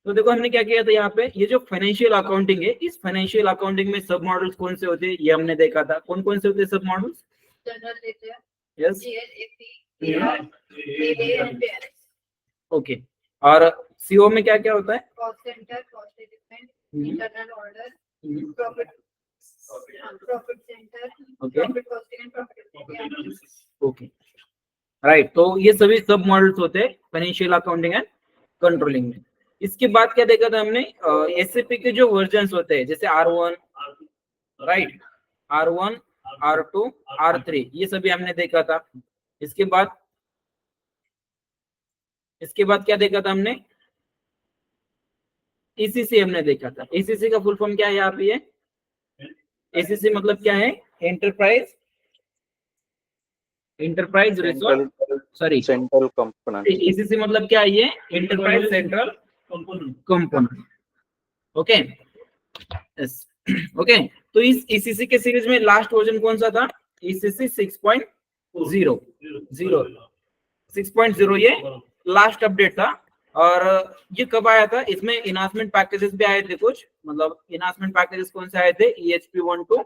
तो देखो हमने क्या किया था यहाँ पे, ये जो फाइनेंशियल अकाउंटिंग है, इस फाइनेंशियल अकाउंटिंग में सब मॉडल्स कौन से होते हैं ये हमने देखा था। कौन कौन से होते हैं सब मॉडल्स? Yes, okay. और सीओ में क्या क्या होता है? Cost centre, cost statement, internal order, profit centre, profit costing and profit. Okay, right. तो ये सभी सब मॉडल्स होते हैं फाइनेंशियल अकाउंटिंग एंड कंट्रोलिंग में। इसके बाद क्या देखा था हमने, एसएपी के जो वर्जन्स होते हैं, जैसे R1, right, R1, R2, R3, ये सभी हमने देखा था। इसके बाद क्या देखा था हमने? ECC हमने देखा था। ECC का फुल फॉर्म क्या है यहाँ पे? ये ECC मतलब क्या है? Enterprise resource, sorry, central component. ECC मतलब क्या है? ये enterprise central component. Okay, yes, okay. तो इस ECC के सीरीज में लास्ट वर्जन कौन सा था? ECC 6.0, 6.0 ये लास्ट अपडेट था। और ये कब आया था? इसमें इनहांसमेंट पैकेजेस भी आए थे कुछ, मतलब इनहांसमेंट पैकेजेस कौन से आए थे? EHP1 to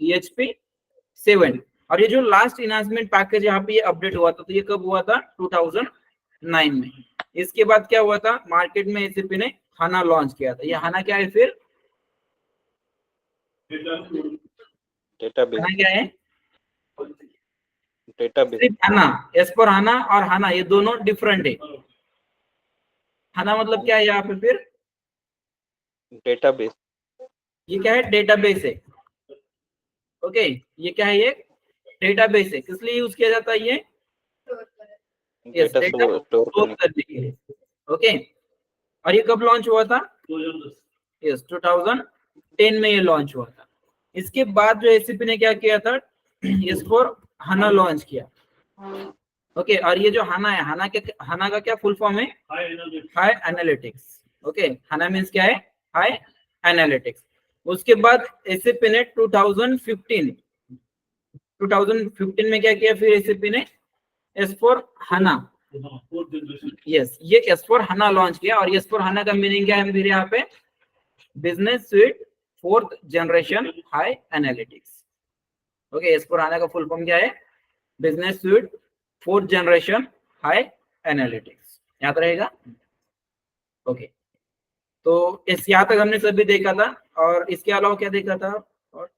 EHP7। और ये जो लास्ट इनहांसमेंट पैकेज यहाँ पे ये अपडेट हुआ था, तो ये कब हुआ था? 2009 में। इसके बाद क्या हुआ था? मार्केट में एसएपी ने हाना लॉन्च किया था। ये हाना क्या है फिर? डेटाबेस। हाना क्या है? डेटाबेस। सिर्फ हाना, एस फॉर हाना और हाना ये दोनों डिफरेंट है। हाना मतलब क्या है यहाँ पे फिर? डेटाबेस। ये क्या है? डेटाबेस है। ओके, ये क्या है? ये डेटाबेस है। किस लिए यूज किया जाता है ये? डेटा स्टोर करने के लिए। ओके, और ये कब लॉन्च हुआ था? यस, 2010 में ये लॉन्च हुआ था। इसके बाद जो एसएपी ने क्या किया था? S4 हाना लॉन्च किया। ओके, और ये जो हाना है, हाना का क्या फुल फॉर्म है? High analytics. ओके, हाना मींस क्या है? High analytics. उसके बाद एसएपी ने 2015 में क्या किया फिर एसएपी ने? S4 हाना, यस, ये S4 हाना लॉन्च किया। और S4 हाना का मीनिंग क्या है फिर यहाँ पे? Business sweet 4th generation high analytics. Okay, S4 हाना का फुल फॉर्म क्या है? Business sweet 4th generation high analytics. याद रहेगा? ओके, तो इस यहाँ तक हमने सभी देखा था। और इसके अलावा क्या देखा था? और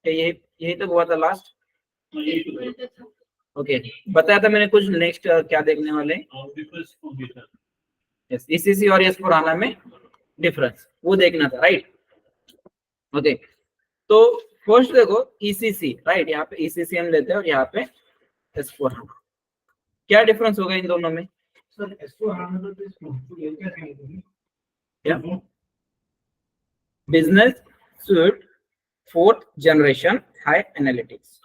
यही तक हुआ था लास्ट। ओके, बताया था मैंने कुछ नेक्स्ट क्या देखने वाले। यस, ECC और S4 हाना में डिफरेंस वो देखना था, राइट। ओके, तो फर्स्ट देखो ECC, राइट, यहाँ पे ECC हम लेते हैं और यहाँ पे S4 हाना। क्या डिफरेंस होगा इन दोनों में? सर S4 हाना तो business sweet 4th generation high analytics.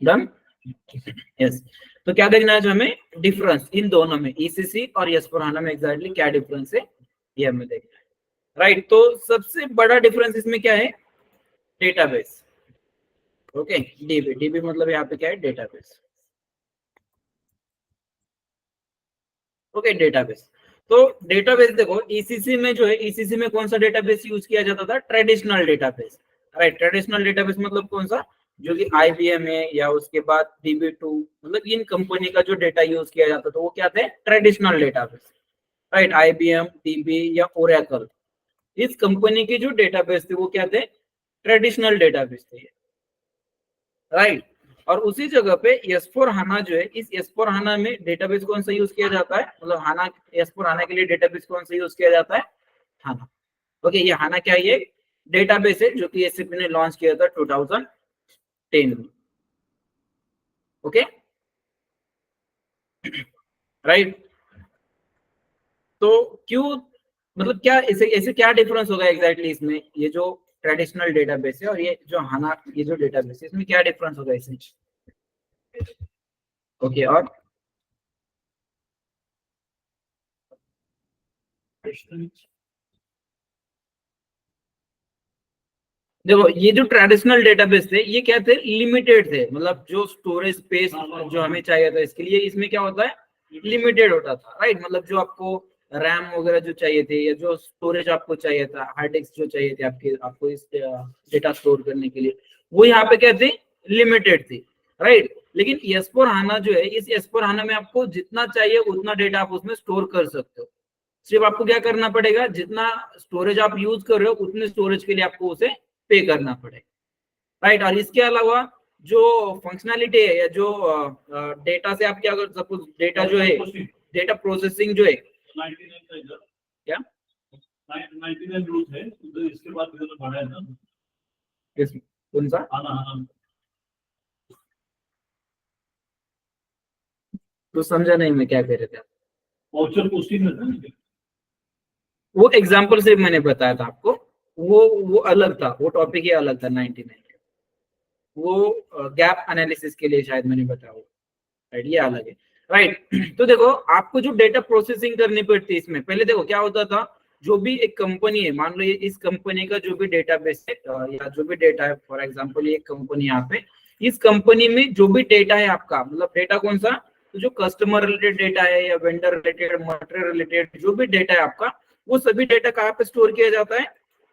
Done? Yes, तो क्या देखना है जो हमें? डिफरेंस इन दोनों में, ECC और S4 हाना में एग्जैक्टली क्या डिफरेंस है ये हमें देखना है, राइट। तो सबसे बड़ा डिफरेंस इसमें क्या है? डेटाबेस। ओके, डीबी मतलब यहाँ पे क्या है? डेटाबेस। Okay, database. तो डेटाबेस देखो ECC में जो है, ECC में कौन सा डेटाबेस यूज किया जाता था? Traditional database, right. Traditional database मतलब कौन सा? जो कि IBM है या उसके बाद DB2, मतलब इन कंपनी का जो डेटा यूज किया जाता था वो क्या थे? Traditional database, right. IBM, DB या ओरेकल, इस कंपनी की जो डेटाबेस थे वो क्या थे? ट्रेडिशनल डेटाबेस थे, राइट। और उसी जगह पे S4 हाना जो है, इस S4 हाना में डेटाबेस कौन सा यूज किया जाता है? मतलब हाना, S4 हाना के लिए डेटाबेस कौन सा यूज किया जाता है? हाना। ओके, ये हाना क्या है? ये डेटाबेस है जो कि एसएपी ने लॉन्च किया था 2010 में। Okay, right. तो क्यों, मतलब क्या ऐसे क्या डिफरेंस होगा एग्जैक्टली इसमें? ये जो ट्रेडिशनल डेटाबेस है और ये जो हाना, ये जो डेटाबेस है, इसमें क्या डिफरेंस होगा इसमें? ओके, और देखो ये जो ट्रेडिशनल डेटाबेस थे ये क्या थे, लिमिटेड थे, मतलब जो स्टोरेज स्पेस जो हमें चाहिए था इसके लिए, इसमें क्या होता है, लिमिटेड होता था, राइट। मतलब जो आपको रैम वगैरह जो चाहिए थे या जो स्टोरेज आपको चाहिए था, हार्ड डिस्क जो चाहिए थे आपको इस डेटा स्टोर करने के लिए, वो यहाँ पे क्या थे, लिमिटेड थी, राइट। लेकिन S/4HANA जो है, इस S/4HANA में आपको जितना चाहिए उतना डेटा आप उसमें स्टोर कर सकते हो। सिर्फ आपको क्या करना पड़ेगा, जितना स्टोरेज आप यूज कर रहे हो उतने स्टोरेज के लिए आपको उसे पे करना पड़ेगा, राइट। और इसके अलावा जो फंक्शनैलिटी है या जो डेटा से आप क्या, अगर सपोज डेटा जो है, डेटा प्रोसेसिंग जो है, 99 का इधर क्या 99 रूल है उधर, इसके बाद इधर बढ़ाया ना कौन सा, आना आना तो समझा नहीं मैं क्या कह रहे थे आप। वाउचर पोस्टिंग है ना। वो एग्जाम्पल सिर्फ मैंने बताया था आपको, वो अलग था, वो टॉपिक ही अलग था 99, वो गैप एनालिसिस के लिए शायद मैंने बताया, राइट, ये अलग है, राइट। तो देखो आपको जो डेटा प्रोसेसिंग करनी पड़ती है इसमें, पहले देखो क्या होता था, जो भी एक कंपनी है, मान लो ये इस कंपनी का जो भी डेटाबेस है या जो भी डेटा है, फॉर एग्जांपल ये एक कंपनी यहाँ पे, इस कंपनी में जो भी डेटा है आपका, मतलब डेटा कौन सा, तो जो कस्टमर रिलेटेड डेटा है या वेंडर रिलेटेड, मटेरियल रिलेटेड जो भी डेटा है आपका, वो सभी डेटा कहाँ पे स्टोर किया जाता है,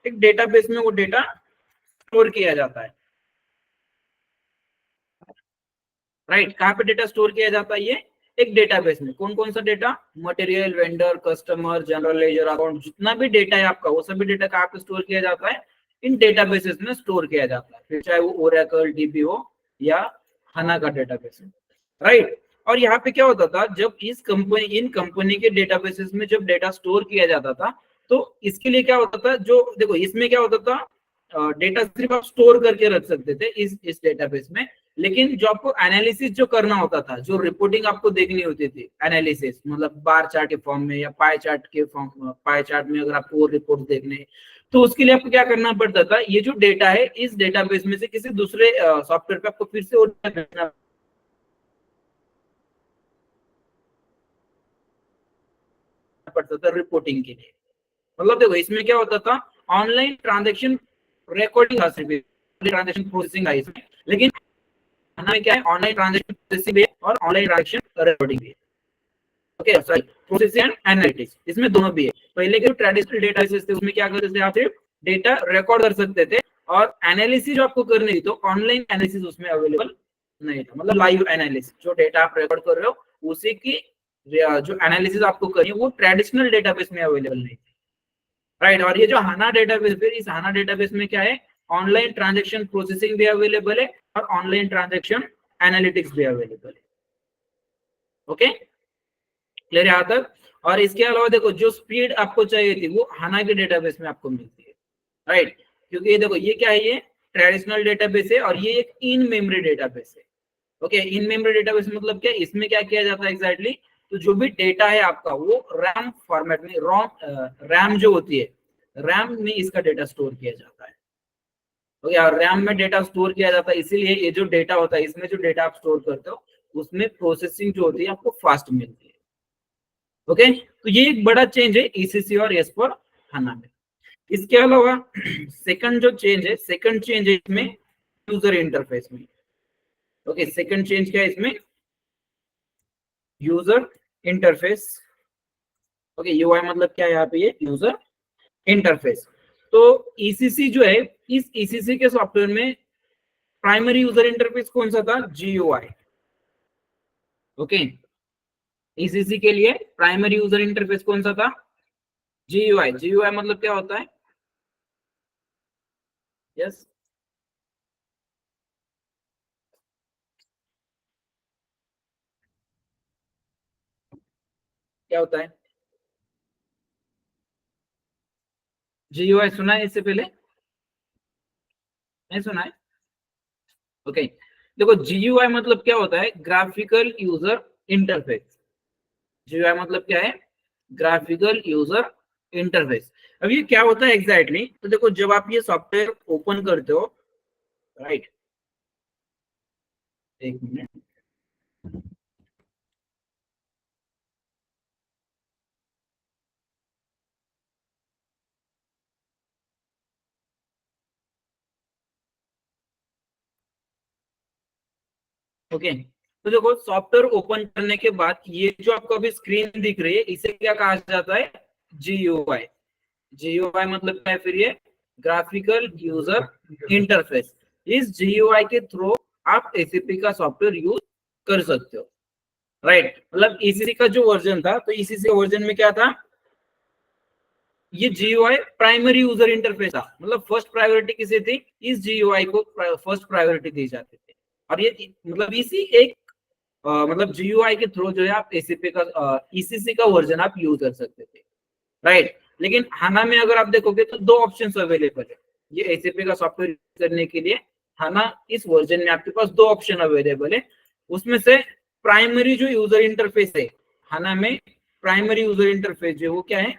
एक डेटाबेस में वो डेटा स्टोर किया जाता है, राइट। कहाँ पे डेटा स्टोर किया जाता है, ये एक डेटाबेस में। कौन कौन सा data, material, vendor, customer, general ledger account, जितना भी डेटा है आपका, वो सभी डेटा कहाँ पे स्टोर किया जाता है, इन डेटाबेसेस में स्टोर किया जाता है, फिर चाहे वो ओरेकल, डीबी हो या हना का डेटाबेस है, राइट। और यहाँ पे क्या होता था, जब इन कंपनी के डेटाबेसेस में जब डेटा स्टोर किया जाता था, तो इसके लिए क्या होता था, जो देखो इसमें क्या होता था, डेटा सिर्फ आप स्टोर करके रख सकते थे इस डेटाबेस में, लेकिन जो आपको एनालिसिस जो करना होता था, जो रिपोर्टिंग आपको देखनी होती थी, एनालिसिस मतलब बार चार्ट के फॉर्म में या पाई चार्ट के फॉर्म, पाई चार्ट में अगर आपको रिपोर्ट देखने हैं, तो उसके लिए आपको क्या करना पड़ता था, ये जो डेटा है इस डेटाबेस में से किसी दूसरे सॉफ्टवेयर पे आपको फिर से करना पड़ता था रिपोर्टिंग के लिए। मतलब देखो इसमें क्या होता था, ऑनलाइन ट्रांजेक्शन रिकॉर्डिंग था, सिर्फ ट्रांजेक्शन प्रोसेसिंग था इसमें, लेकिन हमें क्या है, ऑनलाइन ट्रांजेक्शन प्रोसेसिंग भी है और ऑनलाइन ट्रांजेक्शन रिकॉर्डिंग भी है, okay sorry, processing and analytics, इसमें दोनों भी है। पहले के ट्रेडिशनल डेटाबेस थे उसमें क्या करते थे, आप सिर्फ डेटा रिकॉर्ड कर सकते थे, और एनालिसिस जो आपको करनी थी तो ऑनलाइन एनालिसिस उसमें अवेलेबल नहीं था, मतलब लाइव एनालिसिस, जो डेटा आप रिकॉर्ड कर रहे हो उसी की जो एनालिसिस आपको करनी है वो ट्रेडिशनल डेटाबेस में अवेलेबल नहीं थी, राइट। और ये जो हाना डेटाबेस है, इस हाना डेटाबेस में क्या है, ऑनलाइन ट्रांजेक्शन प्रोसेसिंग भी अवेलेबल है और ऑनलाइन ट्रांजेक्शन एनालिटिक्स भी अवेलेबल है, ओके, क्लियर यहाँ तक। और इसके अलावा देखो जो स्पीड आपको चाहिए थी वो हाना के डेटाबेस में आपको मिलती है, राइट। क्योंकि ये देखो ये क्या है, ये ट्रेडिशनल डेटाबेस है और ये एक इन मेमोरी डेटाबेस है, ओके। इन मेमोरी डेटाबेस मतलब क्या, इसमें क्या किया जाता है एग्जैक्टली, तो जो भी डेटा है आपका वो रैम फॉर्मेट में, रैम जो होती है, रैम में इसका डेटा स्टोर किया जाता है, ओके। और रैम में डेटा स्टोर किया जाता है, इसीलिए ये जो डेटा होता है, इसमें जो डेटा आप स्टोर करते हो उसमें प्रोसेसिंग जो होती है आपको फास्ट मिलती है, ओके। तो ये एक बड़ा चेंज है ईसीसी और S/4HANA में। इसके अलावा सेकंड जो चेंज है, सेकंड चेंज है इसमें यूजर इंटरफेस में, ओके। सेकंड चेंज क्या है इसमें, यूजर इंटरफेस, ओके। यूआई मतलब क्या है यहाँ पे, ये यूजर इंटरफेस। तो ईसीसी जो है, इस ईसीसी के सॉफ्टवेयर में प्राइमरी यूजर इंटरफेस कौन सा था, जीयूआई, ओके। ईसीसी के लिए प्राइमरी यूजर इंटरफेस कौन सा था, जीयूआई। जीयूआई मतलब क्या होता है, यस, क्या होता है, जीयूआई सुना है इससे पहले, नहीं सुना है, ओके। देखो जीयूआई मतलब क्या होता है, ग्राफिकल यूजर इंटरफेस। जीयूआई मतलब क्या है, ग्राफिकल यूजर इंटरफेस। अब ये क्या होता है एग्जैक्टली, तो देखो जब आप ये सॉफ्टवेयर ओपन करते हो, राइट, एक मिनट, ओके, तो देखो सॉफ्टवेयर ओपन करने के बाद ये जो आपको अभी स्क्रीन दिख रही है इसे क्या कहा जाता है? GUI। GUI मतलब क्या है फिर? ये ग्राफिकल यूजर इंटरफेस। इस GUI के थ्रू आप एसीपी का सॉफ्टवेयर यूज कर सकते हो, राइट। मतलब ईसीसी का जो वर्जन था, तो ईसीसी वर्जन में क्या था? ये GUI प्राइमरी यूजर इंटरफेस था, मतलब फर्स्ट प्रायोरिटी किसे थी? इस GUI को फर्स्ट प्रायोरिटी दी जाती थी। और ये मतलब इसी एक मतलब GUI के थ्रू जो है आप एसीपी का ईसीसी का वर्जन आप यूज कर सकते थे, राइट। लेकिन हाना में अगर आप देखोगे तो दो ऑप्शंस अवेलेबल है ये एसीपी का सॉफ्टवेयर करने के लिए। हाना इस वर्जन में आपके पास दो ऑप्शन अवेलेबल है, उसमें से प्राइमरी जो यूजर इंटरफेस है हाना में, प्राइमरी यूजर इंटरफेस जो वो क्या है?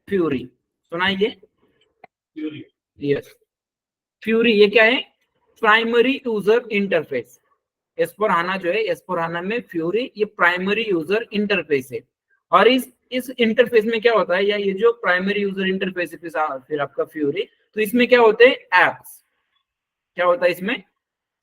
फ्यूरी। सुनाइए। Theory. यस, फ्यूरी ये क्या है? Primary user interface. एस4हाना जो है, एस4हाना में फ्यूरी ये प्राइमरी यूजर इंटरफेस है। और इस इंटरफेस में क्या होता है, या ये जो प्राइमरी यूजर इंटरफेस है फिर आपका फ्यूरी, तो इसमें क्या होते हैं? एप्स। क्या होता है इसमें?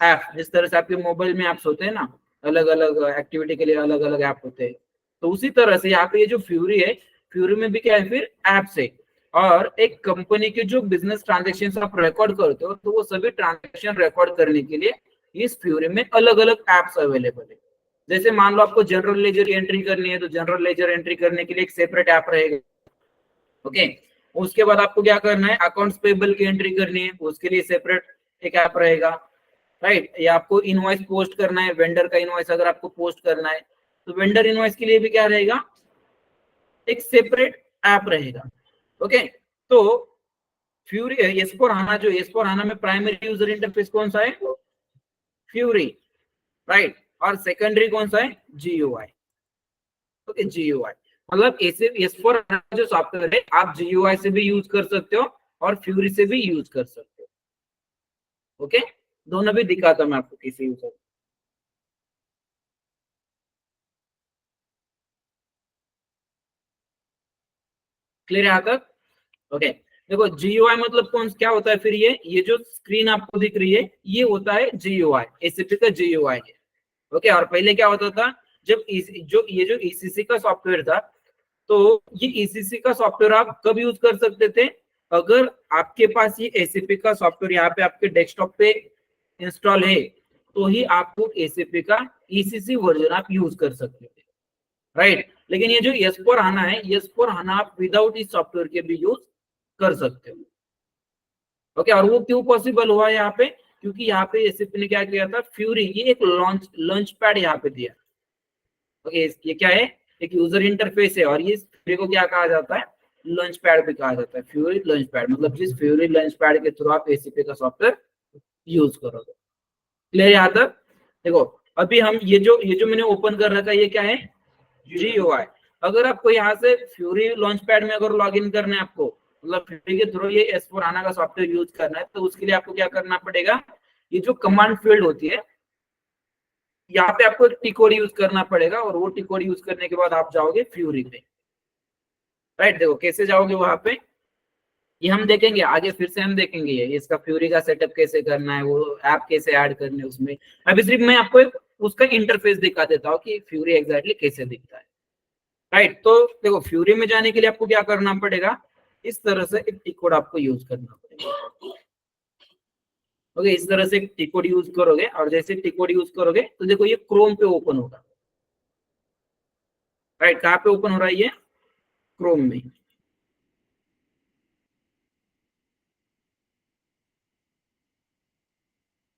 ऐप। जिस तरह से आपके मोबाइल में ऐप्स होते हैं ना, अलग अलग एक्टिविटी के लिए अलग अलग ऐप होते हैं, तो उसी तरह से यहाँ पे ये जो फ्यूरी है, फ्यूरी में भी क्या है फिर? ऐप्स है। और एक कंपनी के जो बिजनेस ट्रांजेक्शन आप रिकॉर्ड करते हो, तो वो सभी ट्रांजेक्शन रिकॉर्ड करने के लिए इस फ्यूरी में अलग अलग एप्स अवेलेबल है। जैसे मान लो आपको जनरल लेजर एंट्री करनी है, तो जनरल लेजर एंट्री करने के लिए एक सेपरेट ऐप रहेगा, ओके। उसके बाद आपको क्या करना है? अकाउंट्स पेबल की एंट्री करनी है, उसके लिए सेपरेट एक ऐप रहेगा, राइट। या आपको इनवॉइस पोस्ट करना है, वेंडर का इनवॉइस अगर आपको पोस्ट करना है, तो वेंडर इनवॉइस के लिए भी क्या रहेगा? एक सेपरेट ऐप रहेगा, ओके। तो फ्यूरी एस4हाना जो एस4हाना में प्राइमरी यूजर इंटरफेस कौन सा है? Fury, right. और सेकेंडरी कौन सा है? GUI। ओके, GUI मतलब एस4हाना जो सॉफ्टवेयर है आप GUI से भी यूज कर सकते हो और फ्यूरी से भी यूज कर सकते हो, ओके। दोनों भी दिखाता मैं आपको कैसे यूज होता है। क्लियर है यहाँ तक? ओके, देखो GUI मतलब कौन क्या होता है फिर? ये जो स्क्रीन आपको दिख रही है ये होता है GUI, एसीपी का GUI है, ओके। और पहले क्या होता था? जब ये जो ईसीसी का सॉफ्टवेयर था, तो ये ईसीसी का सॉफ्टवेयर आप कब यूज कर सकते थे? अगर आपके पास ये एसीपी का सॉफ्टवेयर यहाँ पे आपके डेस्कटॉप पे इंस्टॉल है, तो ही आपको एसीपी का ईसीसी वर्जन आप यूज कर सकते थे, राइट। लेकिन ये जो एस4हाना है, एस4हाना आप विदाउट इस सॉफ्टवेयर के भी यूज कर सकते हो, ओके। और वो क्यों पॉसिबल हुआ यहाँ पे? क्योंकि यहाँ पे एसीपी ने क्या किया था? फ्यूरी ये एक लॉन्च लॉन्च पैड यहाँ पे दिया, ओके। ये क्या है? एक यूजर इंटरफेस है, और ये फ्यूरी को क्या कहा जाता है? लॉन्च पैड भी कहा जाता है। फ्यूरी लॉन्च पैड मतलब जिस फ्यूरी लॉन्च पैड के थ्रू आप एसीपी का सॉफ्टवेयर यूज करोगे। क्लियर यहाँ तक? देखो अभी हम ये जो मैंने ओपन कर रखा है ये क्या है? GUI। अगर आपको यहाँ से फ्यूरी लॉन्च पैड में अगर लॉग इन करना है आपको, मतलब फ्यूरी के थ्रू ये एस4हाना का सॉफ्टवेयर यूज करना है, तो उसके लिए आपको क्या करना पड़ेगा? ये जो कमांड फील्ड होती है, यहाँ पे आपको टी कोड यूज करना पड़ेगा, और वो टी कोड यूज करने के बाद आप जाओगे फ्यूरी पे, राइट। देखो कैसे जाओगे वहां पे, ये हम देखेंगे आगे, फिर से हम देखेंगे ये इसका फ्यूरी का सेटअप कैसे करना है, वो ऐप कैसे ऐड करने है उसमें। अभी सिर्फ मैं आपको उसका इंटरफेस दिखा देता हूँ कि फ्यूरी एग्जैक्टली कैसे दिखता है, राइट। तो देखो फ्यूरी में जाने के लिए आपको क्या करना पड़ेगा? इस तरह से एक टी कोड आपको यूज करना पड़ेगा, ओके। इस तरह से एक टी कोड यूज करोगे, और जैसे टी कोड यूज करोगे तो देखो ये क्रोम पे ओपन होगा, राइट। कहाँ पे ओपन हो रहा है ये? क्रोम में,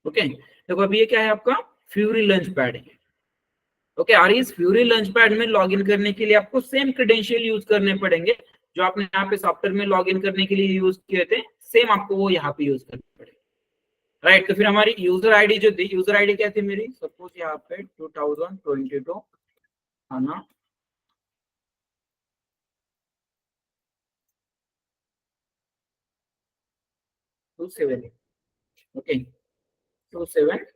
ओके। देखो अभी ये क्या है आपका? फ्यूरी लॉन्च पैड है, ओके। और इस फ्यूरी लॉन्च पैड में लॉगिन करने के लिए आपको सेम क्रेडेंशियल यूज करने पड़ेंगे जो आपने यहाँ पे सॉफ्टवेयर में लॉगिन करने के लिए यूज किए थे, सेम आपको वो यहाँ पे यूज करने पड़ेंगे, राइट। तो फिर हमारी यूजर आईडी जो थी, यूजर आईडी क्या थी मेरी? सपोज यहाँ पे 2022 आना, टू सेवन, ओके, 27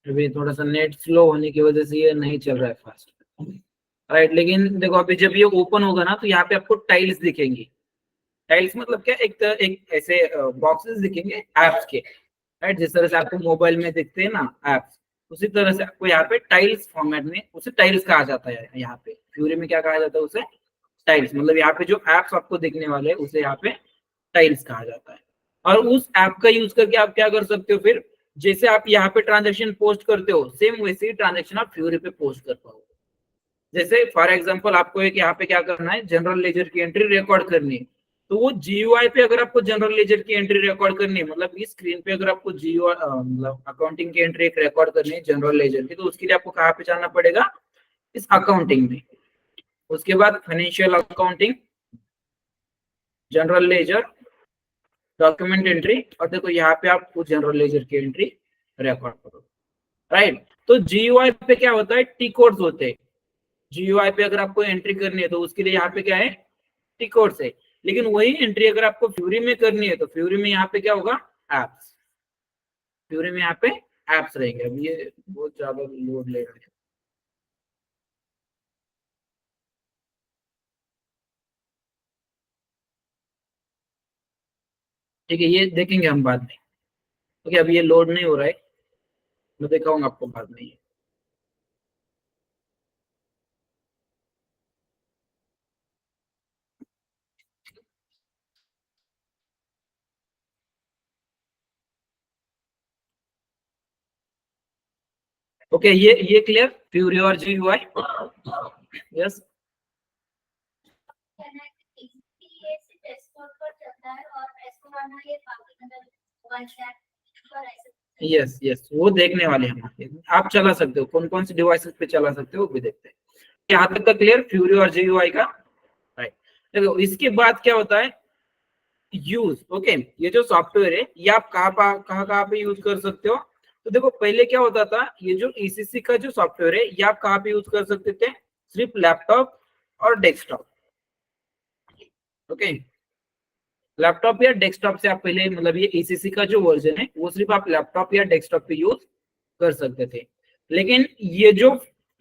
अभी थोड़ा सा नेट स्लो होने की वजह से ये नहीं चल रहा है फास्ट, राइट। लेकिन देखो अभी जब ये ओपन होगा ना तो यहाँ पे आपको टाइल्स दिखेंगी। टाइल्स मतलब क्या, एक ऐसे बॉक्सेस दिखेंगे एप्स के, राइट। जिस तरह से आपको मोबाइल में दिखते हैं ना एप्स, उसी तरह से आपको यहाँ पे टाइल्स फॉर्मेट में, उसे टाइल्स कहा जाता है। यहाँ पे फ्यूरी में क्या कहा जाता है, उसे टाइल्स। मतलब यहाँ पे जो एप्स आपको दिखने वाले हैं उसे यहाँ पे टाइल्स कहा जाता है। और उस ऐप का यूज करके आप क्या कर सकते हो, फिर जैसे आप यहाँ पे ट्रांजेक्शन पोस्ट करते हो सेम वैसे ही ट्रांजेक्शन आप फ्यूरी पे पोस्ट कर पाओगे। जैसे फॉर एग्जांपल आपको एक यहाँ पे क्या करना है, जनरल लेजर की एंट्री रिकॉर्ड करनी है, तो वो जीयूआई पे अगर आपको जनरल लेजर की एंट्री रिकॉर्ड करनी है, मतलब इस स्क्रीन पे अगर आपको जीयूआई मतलब अकाउंटिंग की एंट्री एक रिकॉर्ड करनी है जनरल लेजर की, तो उसके लिए आपको कहाँ पे जाना पड़ेगा, इस अकाउंटिंग में। उसके बाद financial accounting, general ledger, document entry, और देखो यहाँ पे आपको जनरल लेजर की एंट्री रिकॉर्ड करो, राइट। तो जीयूआई पे क्या होता है, टी कोड्स होते हैं। जीयूआई पे अगर आपको एंट्री करनी है तो उसके लिए यहाँ पे क्या है, टी कोड्स है। लेकिन वही एंट्री अगर आपको फ्यूरी में करनी है तो फ्यूरी में यहाँ पे क्या होगा, एप्स। फ्यूरी में यहाँ पे एप्स रहेंगे। अब ये बहुत ज्यादा लोड ले रहा है, ठीक है, ये देखेंगे हम बाद में। ओके, अभी ये लोड नहीं हो रहा है, मैं दिखाऊंगा आपको बाद में ये। ओके, ये क्लियर, फ्यूरी और जीयूआई, यस। यस यस, वो देखने वाले हम। आप चला सकते हो, कौन कौन से डिवाइसेस पे चला सकते हो वो भी देखते हैं। यहाँ तक का क्लियर, फ्यूरी और जीयूआई का, राइट। देखो इसके बाद क्या होता है, यूज। ओके, ये जो सॉफ्टवेयर है ये आप कहाँ पे यूज कर सकते हो। तो देखो पहले क्या होता था, ये जो ईसीसी का जो सॉफ्टवेयर है ये आप कहाँ पे यूज कर सकते थे, सिर्फ लैपटॉप और डेस्कटॉप। ओके, लैपटॉप या डेस्कटॉप से आप पहले, मतलब ये ईसीसी का जो वर्जन है वो सिर्फ आप लैपटॉप या डेस्कटॉप पे यूज कर सकते थे। लेकिन ये जो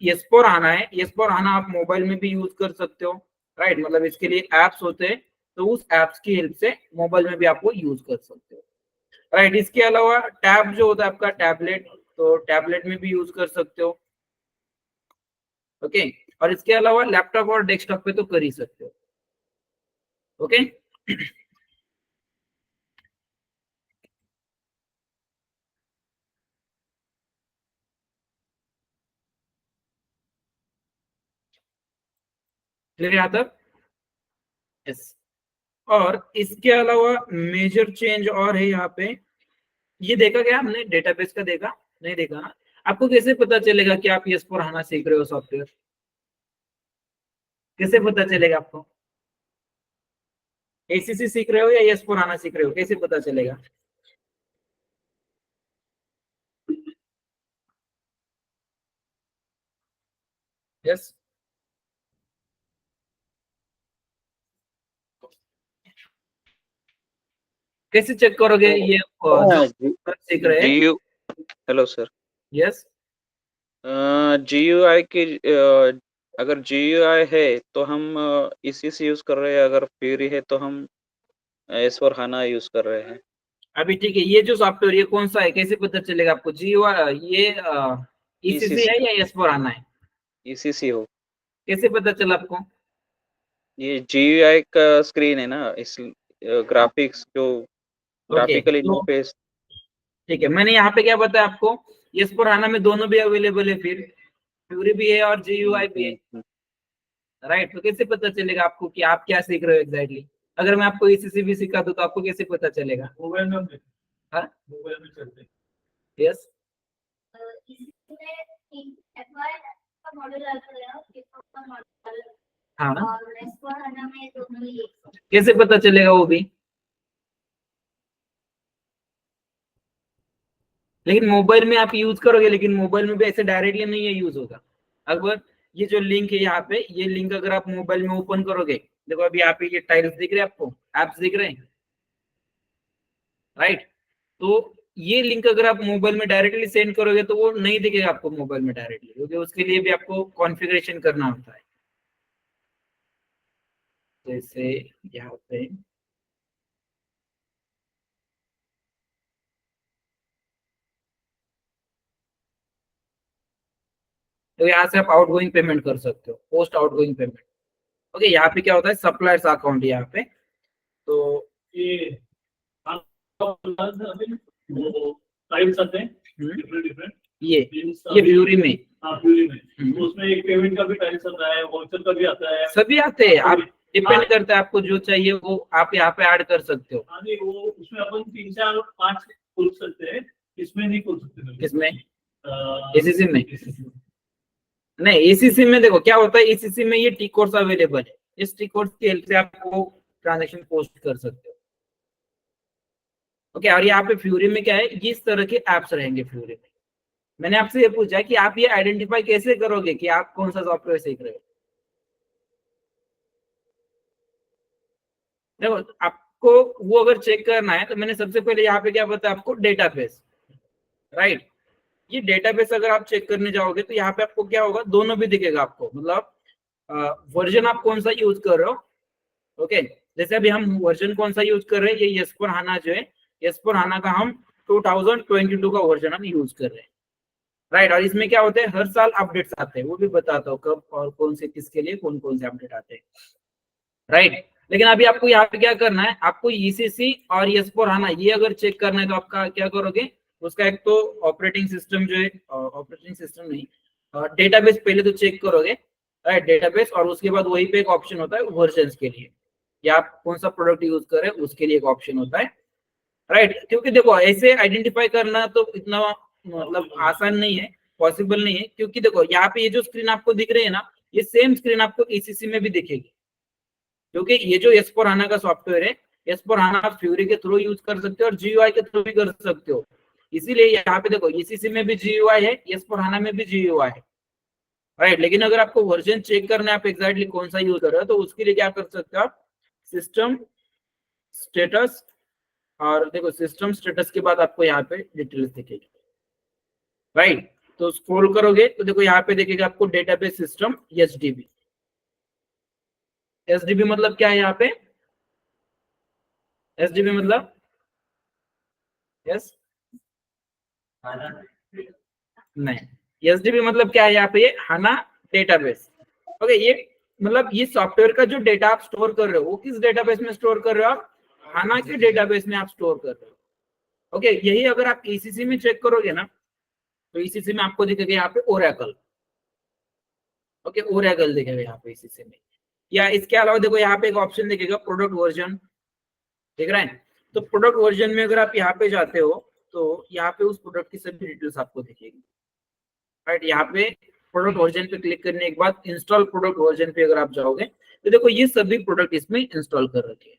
S4HANA है, S4HANA आप मोबाइल में भी यूज कर सकते हो, राइट। मतलब इसके लिए एप्स होते हैं, तो उस एप्स की हेल्प से मोबाइल में भी आपको यूज कर सकते हो, राइट। इसके अलावा टैब जो होता है आपका टैबलेट, तो टैबलेट में भी यूज कर सकते हो। ओके, और इसके अलावा लैपटॉप और डेस्कटॉप पे तो कर ही सकते हो। ओके क्लियर यहाँ तक, यस। और इसके अलावा मेजर चेंज और है यहाँ पे, ये देखा गया हमने डेटाबेस का, देखा नहीं देखा ना। आपको कैसे पता चलेगा कि आप S4HANA सीख रहे हो सॉफ्टवेयर, कैसे पता चलेगा आपको, एसीसी सीख रहे हो या S4HANA सीख रहे हो, कैसे पता चलेगा। यस, कैसे चेक करोगे ये जो सीख रहे हैं। जीयू, हेलो सर, यस, जीयूआई की अगर जीयूआई है तो हम इसी से यूज कर रहे हैं, अगर फ्यूरी है तो हम S4HANA यूज कर रहे हैं। अभी ठीक है, ये जो सॉफ्टवेयर ये कौन सा है, कैसे पता चलेगा आपको, जियो ये ईसीसी है या S4HANA है, ECC हो, कैसे पता चला आपको। ये GUI का स्क्रीन है ना, इस ग्राफिक्स जो ओके, ग्राफिकल तो इंटरफेस। ठीक है, मैंने यहाँ पे क्या बताया आपको, S4HANA में दोनों भी अवेलेबल है, फिर फ्यूरी भी है और जीयूआई भी है, राइट। तो कैसे पता चलेगा आपको कि आप क्या सीख रहे हो एग्जैक्टली। अगर मैं आपको ईसीसी भी सिखा दूं तो आपको कैसे पता चलेगा। मोबाइल में हाँ, मोबाइल में चलते हैं। यस, हाँ, कैसे पता चलेगा वो भी। लेकिन मोबाइल में आप यूज करोगे, लेकिन मोबाइल में भी ऐसे डायरेक्टली नहीं है यूज होगा। अगर ये जो लिंक है यहाँ पे, ये लिंक अगर आप मोबाइल में ओपन करोगे, देखो अभी यहाँ पे ये टाइल्स दिख रहे हैं आपको, एप्स दिख रहे हैं, राइट। तो ये लिंक अगर आप मोबाइल में डायरेक्टली सेंड करोगे तो वो नहीं दिखेगा आपको मोबाइल में डायरेक्टली, क्योंकि उसके लिए भी आपको कॉन्फ़िगरेशन करना होता है। जैसे यहाँ पे तो यहाँ से आप आउटगोइंग पेमेंट कर सकते हो, पोस्ट आउटगोइंग पेमेंट। ओके, यहाँ पे क्या होता है, सप्लायर्स अकाउंट यहाँ पे, तो ये टाइप्स आते हैं हम्म, डिफरेंट ये व्यूरी में फ्यूरी में, तो उसमें एक पेमेंट का भी टाइप्स आता है, वाउचर का भी आता है, सभी आते हैं। आप डिपेंड करता है आपको जो चाहिए वो आप यहाँ पे ऐड कर सकते हो। हाँ जी, वो उसमें अपन 3 4 5 खोल सकते हैं, इसमें नहीं खोल सकते। किसमें? अ, एसीसी में नहीं, एसीसी में देखो क्या होता है, एसीसी में ये टी कोड्स अवेलेबल है, इस टी कोड्स की हेल्प से आप वो ट्रांजैक्शन पोस्ट कर सकते हो। ओके, और यहाँ पे फ्यूरी में क्या है, इस तरह के एप्स रहेंगे फ्यूरी में। मैंने आपसे ये पूछा कि आप ये आइडेंटिफाई कैसे करोगे कि आप कौन सा सॉफ्टवेयर सीख रहे हो। देखो आपको वो अगर चेक करना है तो मैंने सबसे पहले यहाँ पे क्या बताया आपको, डेटाबेस, राइट। ये डेटाबेस अगर आप चेक करने जाओगे तो यहाँ पे आपको क्या होगा, दोनों भी दिखेगा आपको, मतलब वर्जन आप कौन सा यूज कर रहे हो। ओके, जैसे अभी हम वर्जन कौन सा यूज कर रहे हैं, ये S/4HANA जो है, S/4HANA का हम 2022 का वर्जन हम यूज कर रहे हैं, राइट। और इसमें क्या होता है, हर साल अपडेट्स आते हैं, वो भी बताता हूँ कब और कौन से किसके लिए कौन कौन से अपडेट आते हैं, राइट। लेकिन अभी आपको यहाँ पे क्या करना है, आपको ECC और S/4HANA ये अगर चेक करना है तो आपका क्या करोगे, उसका एक तो ऑपरेटिंग सिस्टम जो है, ऑपरेटिंग सिस्टम नहीं, डेटाबेस पहले तो चेक करोगे, राइट, डेटाबेस, और उसके बाद वहीं पे एक ऑप्शन होता है वर्जन्स के लिए, या आप कौन सा प्रोडक्ट यूज कर रहे हैं उसके लिए एक ऑप्शन होता है, राइट। क्योंकि देखो ऐसे आइडेंटिफाई करना तो इतना मतलब आसान नहीं है, पॉसिबल नहीं है, क्योंकि देखो यहाँ पे ये जो स्क्रीन आपको दिख रही है ना, ये सेम स्क्रीन आपको ECC में भी दिखेगी, क्योंकि ये जो S/4HANA का सॉफ्टवेयर है, S/4HANA आप फ्यूरी के थ्रू यूज कर सकते हो और GUI के थ्रू भी कर सकते हो। इसीलिए यहाँ पे देखो ECC में भी GUI है, S/4HANA में भी GUI है, राइट। लेकिन अगर आपको वर्जन चेक करना है आप एग्जैक्टली कौन सा यूज कर रहे हो, तो उसके लिए क्या कर सकते हो आप, सिस्टम स्टेटस, और देखो सिस्टम स्टेटस के बाद आपको यहाँ पे डिटेल्स दिखेगी, राइट। तो स्क्रॉल करोगे तो देखो यहाँ पे देखेगा आपको डेटाबेस सिस्टम SDB। SDB मतलब क्या है, यहाँ पे SDB मतलब यस नहीं, SDB मतलब क्या है, यहाँ पे ये HANA डेटाबेस। ओके, ये मतलब ये सॉफ्टवेयर का जो डेटा आप स्टोर कर रहे हो वो किस डेटाबेस में स्टोर कर रहे हो आप, HANA के डेटाबेस में आप स्टोर कर रहे हो। ओके, यही अगर आप ECC में चेक करोगे ना तो ECC में आपको दिखेगा यहाँ पे ओरेकल। ओके, ओरेकल दिखेगा यहाँ पे ECC में, या इसके अलावा देखो यहाँ पे एक ऑप्शन दिखेगा प्रोडक्ट वर्जन, देख रहे हैं। तो प्रोडक्ट वर्जन में अगर आप यहाँ पे जाते हो तो यहाँ पे उस प्रोडक्ट की सभी डिटेल्स आपको दिखेगी, राइट। यहाँ पे प्रोडक्ट वर्जन पे क्लिक करने के बाद इंस्टॉल प्रोडक्ट वर्जन पे अगर आप जाओगे तो देखो ये सभी प्रोडक्ट इसमें इंस्टॉल कर रखे हैं,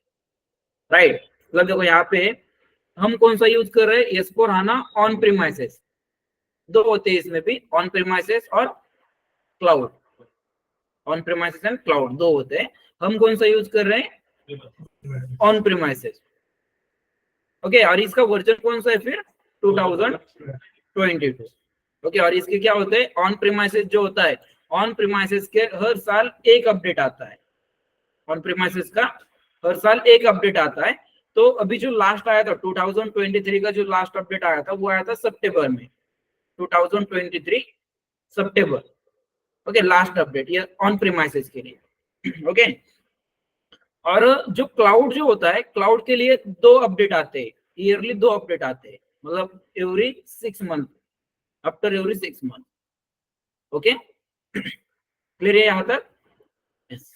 राइट। मतलब देखो यहाँ पे हम कौन सा यूज कर रहे हैं, S/4HANA ऑन प्रीमाइसेस, दो होते हैं इसमें भी, ऑन प्रीमाइसेस और cloud, on premises and cloud दो होते हैं। हम कौन सा यूज कर रहे हैं, ऑन प्रीमाइसेस। ओके, और इसका वर्जन कौन सा है फिर, 2022। ओके, और इसके क्या होते हैं, ऑन प्रीमाइसेस जो होता है, ऑन प्रीमाइसेस के हर साल एक अपडेट आता है, ऑन प्रीमाइसेस का हर साल एक अपडेट आता है। तो अभी जो लास्ट आया था 2023 का जो लास्ट अपडेट आया था वो आया था सितंबर में, 2023 सितंबर। ओके, लास्ट अपडेट ये ऑन प्रीमाइसेस के लिए। ओके, और जो क्लाउड जो होता है, क्लाउड के लिए दो अपडेट आते हैं, ईयरली दो अपडेट आते हैं, मतलब every 6 month, after every 6 month. Okay, clear है यहाँ तक? यस,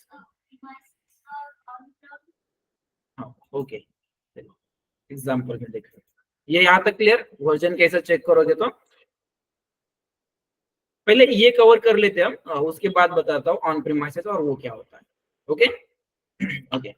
हाँ, ओके, एग्जाम्पल में देखो ये यहाँ तक क्लियर। वर्जन कैसे चेक करोगे, तो पहले ये कवर कर लेते हैं हम, उसके बाद बताता हूँ ऑन प्रीमाइसेस और वो क्या होता है। ओके ओके,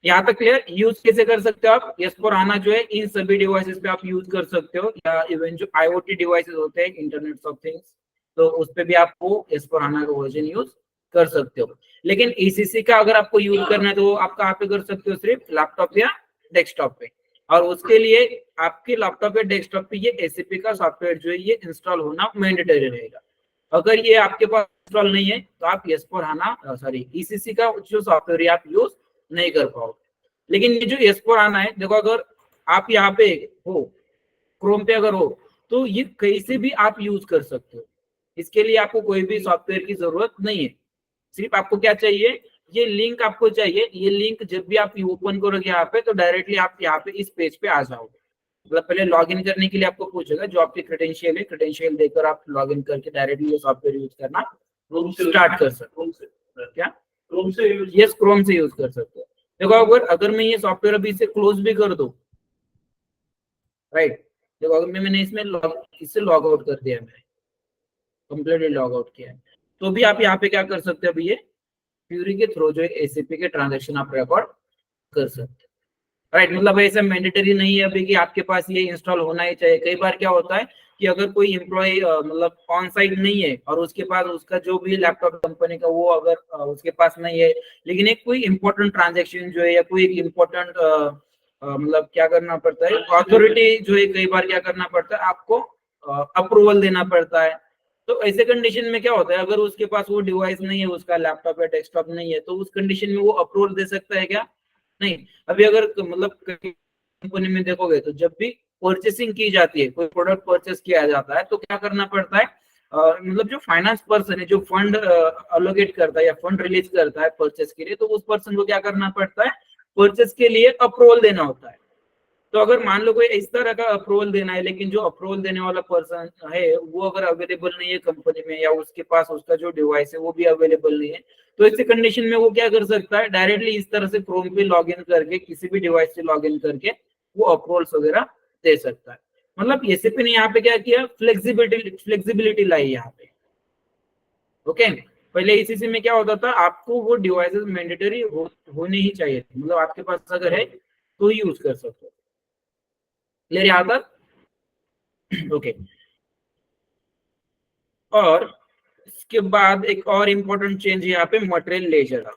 यहाँ तक क्लियर। यूज कैसे कर सकते हो आप, S/4HANA जो है इन सभी डिवाइसेस पे आप यूज कर सकते हो, या इवन जो IoT डिवाइसेस होते हैं, इंटरनेट ऑफ थिंग्स, तो उस पे भी आपको S/4HANA का वर्जन यूज कर सकते हो। लेकिन ECC का अगर आपको यूज करना है तो आप कहाँ पे कर सकते हो, सिर्फ लैपटॉप या डेस्कटॉप पे। और उसके लिए आपके लैपटॉप या डेस्कटॉप पे ये एसीपी का सॉफ्टवेयर जो है ये इंस्टॉल होना मैंडेटरी रहेगा। अगर ये आपके पास इंस्टॉल नहीं है तो आप S/4HANA सॉरी ईसीसी का जो सॉफ्टवेयर आप यूज नहीं कर पाओगे। लेकिन ये जो S/4HANA है, देखो अगर आप यहाँ पे हो, क्रोम पे अगर हो, तो ये कहीं से भी आप यूज कर सकते हो। इसके लिए आपको कोई भी सॉफ्टवेयर की जरूरत नहीं है। सिर्फ आपको क्या चाहिए, ये लिंक आपको चाहिए। ये लिंक जब भी आप ओपन करोगे यहाँ पे, तो डायरेक्टली आप यहाँ पे इस पेज पे आ जाओगे। मतलब पहले लॉगिन करने के लिए आपको पूछेगा, जो आपकी क्रेडेंशियल है, क्रेडेंशियल देकर आप लॉगिन करके डायरेक्टली ये सॉफ्टवेयर यूज करना क्रोम से स्टार्ट कर सकते क्रोम से हो। क्या क्रोम से यूज यस, क्रोम से यूज कर सकते हो। देखो अगर मैं ये सॉफ्टवेयर अभी इसे क्लोज भी कर दूं, राइट, देखो अगर मैंने इससे लॉग आउट कर दिया, मैंने कंप्लीटली लॉग आउट किया है, तो भी आप यहाँ पे क्या कर सकते हो, अभी ये फ्यूरी के थ्रू जो है एसीपी के ट्रांजैक्शन आप रिकॉर्ड कर सकते हो। राइट, मतलब ऐसा मैंडेटरी नहीं है अभी कि आपके पास ये इंस्टॉल होना ही चाहिए। कई बार क्या होता है कि अगर कोई एम्प्लॉय मतलब ऑन साइट नहीं है और उसके पास उसका जो भी लैपटॉप कंपनी का वो अगर उसके पास नहीं है, लेकिन एक कोई इंपॉर्टेंट ट्रांजैक्शन जो है या कोई एक इम्पोर्टेंट मतलब क्या करना पड़ता है, अथॉरिटी जो है कई बार क्या करना पड़ता है, आपको अप्रूवल देना पड़ता है। तो ऐसे कंडीशन में क्या होता है, अगर उसके पास वो डिवाइस नहीं है, उसका लैपटॉप या डेस्कटॉप नहीं है, तो उस कंडीशन में वो अप्रूवल दे सकता है क्या? नहीं। अभी अगर मतलब कंपनी में देखोगे तो जब भी परचेसिंग की जाती है, कोई प्रोडक्ट परचेस किया जाता है, तो क्या करना पड़ता है, मतलब जो फाइनेंस पर्सन है, जो फंड अलोकेट करता है या फंड रिलीज करता है परचेस के लिए, तो उस पर्सन को क्या करना पड़ता है, परचेस के लिए अप्रूवल देना होता है। तो अगर मान लो कोई इस तरह का अप्रूवल देना है, लेकिन जो अप्रूवल देने वाला पर्सन है वो अगर अवेलेबल नहीं है कंपनी में, या उसके पास उसका जो डिवाइस है वो भी अवेलेबल नहीं है, तो ऐसे कंडीशन में वो क्या कर सकता है, डायरेक्टली इस तरह से क्रोम पे लॉगिन करके, किसी भी डिवाइस से लॉगिन करके वो अप्रूवल्स वगैरह दे सकता है। मतलब एसीपी ने यहाँ पे क्या किया, फ्लेक्सिबिलिटी लाई यहाँ पे। ओके, पहले ईसीसी में क्या होता था, आपको वो डिवाइसेस मैंडेटरी होने ही चाहिए, मतलब आपके पास अगर है तो ही यूज कर सकते हो। क्लियर यहाँ तक? ओके, और इसके बाद एक और इंपॉर्टेंट चेंज यहाँ पे मटेरियल लेजर का।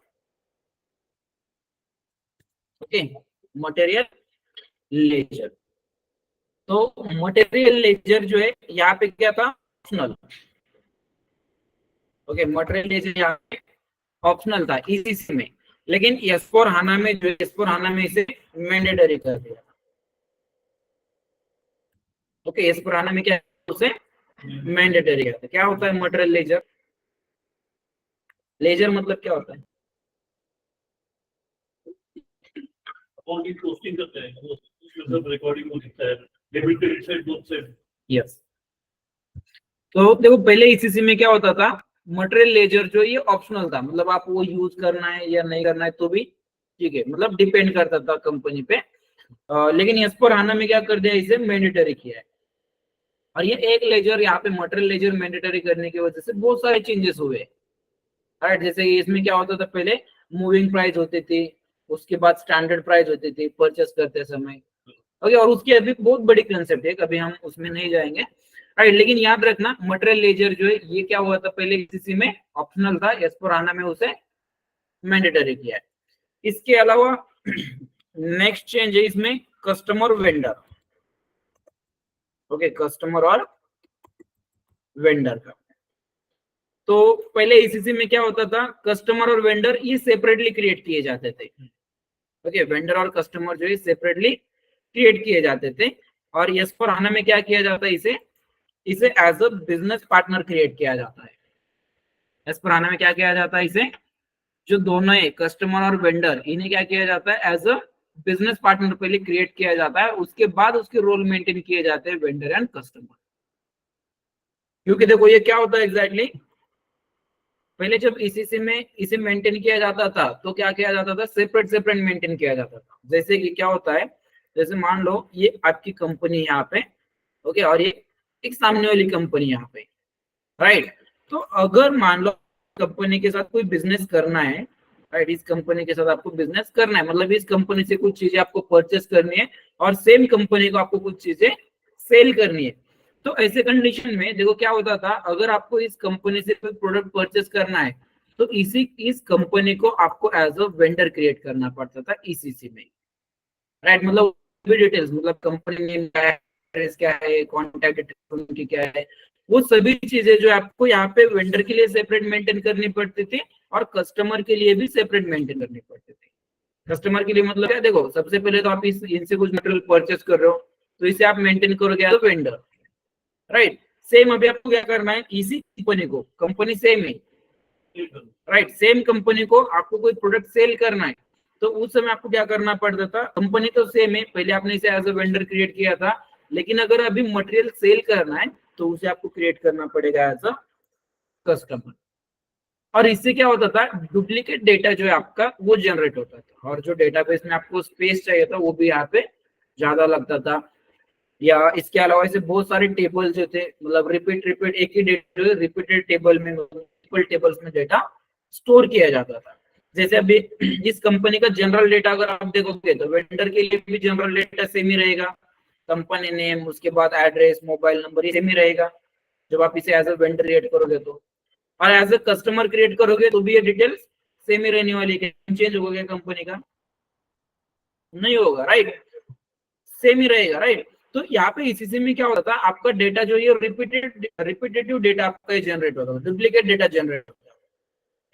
ओके, मटेरियल लेजर, तो मटेरियल लेजर जो है यहाँ पे क्या था, ऑप्शनल। ओके, मटेरियल लेजर यहाँ पे ऑप्शनल था ईसीसी में, लेकिन S/4HANA में जो S/4HANA में इसे मैंडेटरी कर दिया। ओके, S/4HANA में क्या उसे मैंडेटरी करता है। क्या होता है मटेरियल लेजर? लेजर मतलब क्या होता है? अकाउंट की पोस्टिंग करते हैं, वो उसमें सब रिकॉर्डिंग हो सकता है, debit credit side both side. Yes, तो देखो पहले ईसीसी में क्या होता था, मटेरियल लेजर जो ये ऑप्शनल था, मतलब आप वो यूज करना है या नहीं करना है तो भी ठीक है, मतलब डिपेंड करता था कंपनी पे। लेकिन S/4HANA में क्या कर दिया, इसे मैंडेटरी किया है। और ये एक लेजर यहाँ पे मटेरियल लेजर मैंडेटरी करने की वजह से बहुत सारे चेंजेस हुए। राइट, जैसे इसमें क्या होता था, पहले मूविंग प्राइस होती थी, उसके बाद स्टैंडर्ड प्राइस होती थी परचेस करते समय। ओके, और उसकी अभी बहुत बड़ी कंसेप्ट है, कभी हम उसमें नहीं जाएंगे। राइट, लेकिन याद रखना मटेरियल लेजर जो है ये क्या हुआ था, पहले ईसीसी में ऑप्शनल था, S/4HANA में उसे मैंडेटरी किया है। इसके अलावा नेक्स्ट चेंज है इसमें कस्टमर वेंडर। ओके, कस्टमर और वेंडर का, तो पहले ईसीसी में क्या होता था, कस्टमर और वेंडर ये सेपरेटली क्रिएट किए जाते थे। ओके, वेंडर और कस्टमर जो है सेपरेटली क्रिएट किए जाते थे, और S/4HANA में क्या किया जाता है, इसे as a business partner create किया जाता है। S/4HANA में क्या किया जाता है, इसे जो दोनों है कस्टमर और वेंडर, इन्हें क्या किया जाता है, एज अ बिजनेस पार्टनर पहले क्रिएट किया जाता है, उसके बाद उसके रोल मेंटेन किए जाते हैं वेंडर एंड कस्टमर। क्योंकि देखो ये क्या होता है एग्जैक्टली, पहले जब ईसीसी में इसे मेंटेन किया जाता था तो क्या किया जाता था, सेपरेट सेपरेट मेंटेन किया जाता था। जैसे कि क्या होता है, जैसे मान लो ये आपकी कंपनी यहाँ पे, ओके, और ये एक सामने वाली कंपनी यहाँ पे, राइट। तो अगर मान लो कंपनी के साथ कोई बिजनेस करना है, राइट, इस कंपनी के साथ आपको बिजनेस करना है, मतलब इस कंपनी से कुछ चीजें आपको परचेस करनी है और सेम कंपनी को आपको कुछ चीजें सेल करनी है। तो ऐसे कंडीशन में देखो क्या होता था, अगर आपको इस कंपनी से कोई प्रोडक्ट परचेस करना है तो इस कंपनी को आपको एज अ वेंडर क्रिएट करना पड़ता था ईसीसी में, राइट। मतलब भी डिटेल्स, मतलब कंपनी नेम क्या है, एड्रेस क्या है, कॉन्टैक्ट डिटेल्स उनकी क्या है, वो सभी चीजें जो आपको यहाँ पे वेंडर के लिए सेपरेट मेंटेन करनी पड़ती थी और कस्टमर के लिए भी सेपरेट मेंटेन करनी पड़ती थी। कस्टमर के लिए मतलब क्या, देखो सबसे पहले तो आप इनसे कुछ मटेरियल परचेस कर रहे हो तो इसे आप मेंटेन करोगे as a vendor, right. Same अभी आपको क्या करना है, इसी कंपनी को, कंपनी सेम है, राइट, सेम कंपनी को आपको कोई प्रोडक्ट सेल करना है तो उस समय आपको क्या करना पड़ता था, कंपनी तो सेम है, पहले आपने इसे एज अ वेंडर क्रिएट किया था, लेकिन अगर अभी मटेरियल सेल करना है तो उसे आपको क्रिएट करना पड़ेगा एज अ कस्टमर। और इससे क्या होता था, डुप्लीकेट डेटा जो है आपका वो जनरेट होता था, और जो डेटाबेस में आपको स्पेस चाहिए था वो भी यहाँ पे ज्यादा लगता था। या इसके अलावा ऐसे बहुत सारे टेबल्स जो थे, मतलब रिपीट एक ही डेटा रिपीटेड टेबल में, मल्टीपल टेबल्स में डेटा स्टोर किया जाता था। जैसे अभी इस कंपनी का जनरल डेटा अगर आप देखोगे तो वेंडर के लिए भी जनरल डेटा सेम ही रहेगा, कंपनी नेम, उसके बाद एड्रेस, मोबाइल नंबर, ये सेम ही रहेगा जब आप इसे एज अ वेंडर क्रिएट करोगे तो। और एज अ कस्टमर क्रिएट करोगे तो भी ये डिटेल्स सेम ही रहने वाली है, चेंज हो गया कंपनी का नहीं होगा, राइट, सेम ही रहेगा, राइट। तो यहाँ पे इसी में क्या होता था, आपका डेटा जो ये रिपीटेटिव डेटा आपका जनरेट होता था, डुप्लीकेट डेटा जनरेट होता था।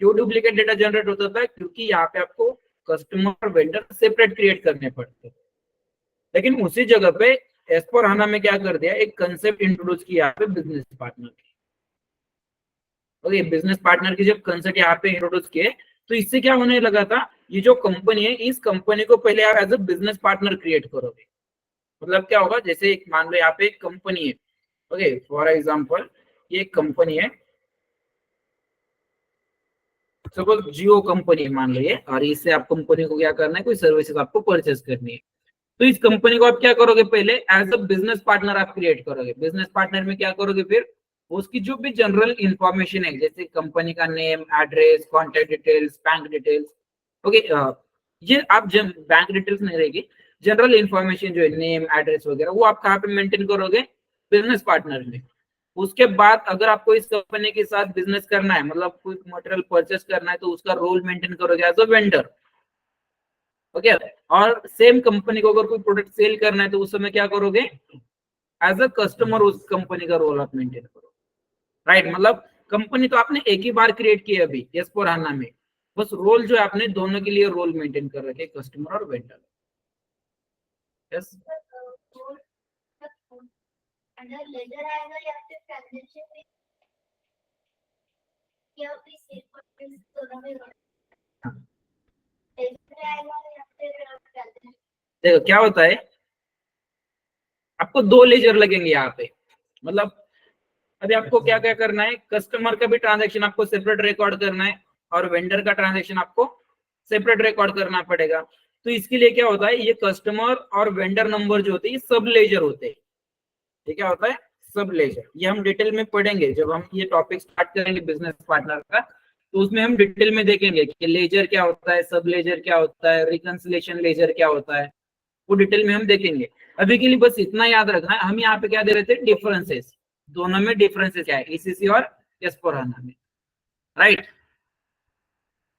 क्यों डुप्लीकेट डेटा जनरेट होता था, क्योंकि यहाँ पे आपको कस्टमर और वेंडर सेपरेट क्रिएट करने पड़ते थे। लेकिन उसी जगह पे S/4HANA में क्या कर दिया, एक कंसेप्ट इंट्रोड्यूस किया यहाँ पे बिजनेस पार्टनर की। ओके, बिजनेस पार्टनर की जब कंसेप्ट यहाँ पे इंट्रोड्यूस किए तो इससे क्या होने लगा था, ये जो कंपनी है इस कंपनी को पहले आप as a business partner create करोगे। मतलब क्या होगा, जैसे एक मान लो यहाँ पे एक कंपनी है, ओके फॉर एग्जांपल ये एक कंपनी है, सपोज जियो कंपनी मान लो ये, और इससे आप कंपनी को क्या करना है, कोई सर्विसेज आपको परचेस करनी है। तो इस कंपनी को आप क्या करोगे, पहले एज अ बिजनेस पार्टनर आप क्रिएट करोगे। बिजनेस पार्टनर में क्या करोगे, फिर उसकी जो भी जनरल इंफॉर्मेशन है, जैसे कंपनी का name, address, contact details, bank details, okay, ये आप जब बैंक डिटेल्स नहीं रहेगी, जनरल इंफॉर्मेशन जो है नेम, एड्रेस वगैरह, वो आप कहाँ पे मेंटेन करोगे, बिजनेस पार्टनर में। उसके बाद अगर आपको इस कंपनी के साथ बिजनेस करना है, मतलब कोई मटेरियल परचेस करना है, तो उसका रोल मेंटेन करोगे एज अ वेंडर, ओके। और सेम कंपनी को अगर कोई प्रोडक्ट सेल करना है तो उस समय क्या करोगे, एज अ कस्टमर उस कंपनी का रोल आप मेंटेन करो, राइट। मतलब कंपनी तो आपने एक ही बार क्रिएट की है अभी S/4HANA में, बस रोल जो है आपने दोनों के लिए रोल मेंटेन कर रखे, कस्टमर और वेंडर। यस, अंडर लेजर आएगा या फिर ट्रांजैक्शन में, या फिर सेल दोनों में लेजर आएगा या फिर ट्रांजैक्शन। देखो क्या होता है, आपको दो लेजर लगेंगे यहाँ पे। मतलब अभी आपको क्या क्या करना है, कस्टमर का भी ट्रांजैक्शन आपको सेपरेट रिकॉर्ड करना है और वेंडर का ट्रांजैक्शन आपको सेपरेट रिकॉर्ड करना पड़ेगा। तो इसके लिए क्या होता है, ये कस्टमर और वेंडर नंबर जो होते हैं ये सब लेजर होते हैं। ये क्या होता है, सब लेजर। ये हम डिटेल में पढ़ेंगे जब हम ये टॉपिक स्टार्ट करेंगे बिजनेस पार्टनर का, तो उसमें हम डिटेल में देखेंगे कि लेजर क्या होता है, सब लेजर क्या होता है, रिकंसिलिएशन लेजर क्या होता है, वो डिटेल में हम देखेंगे। अभी के लिए बस इतना याद रखना है, हम यहाँ पे क्या दे रहे थे, डिफरेंसेस, दोनों में डिफरेंसेस क्या है, ECC और S/4HANA में, राइट,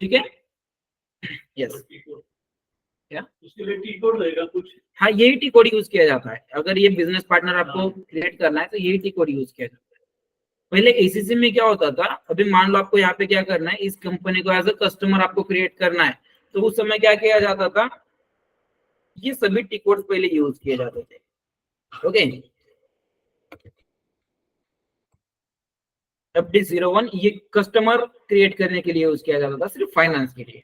ठीक है। यस, क्या उसके लिए टी कोड रहेगा कुछ? हाँ, यही टी कोड यूज किया जाता है। अगर ये बिजनेस पार्टनर आपको क्रिएट करना है तो यही टी कोड यूज किया जाता है। पहले ACC में क्या होता था, अभी मान लो आपको यहाँ पे क्या करना है, इस कंपनी को एज अ कस्टमर आपको क्रिएट करना है, तो उस समय क्या किया जाता था, ये सभी टी कोड पहले यूज किए जाते थे, ओके। FD01 ये कस्टमर क्रिएट करने के लिए यूज किया जाता था, सिर्फ फाइनेंस के लिए,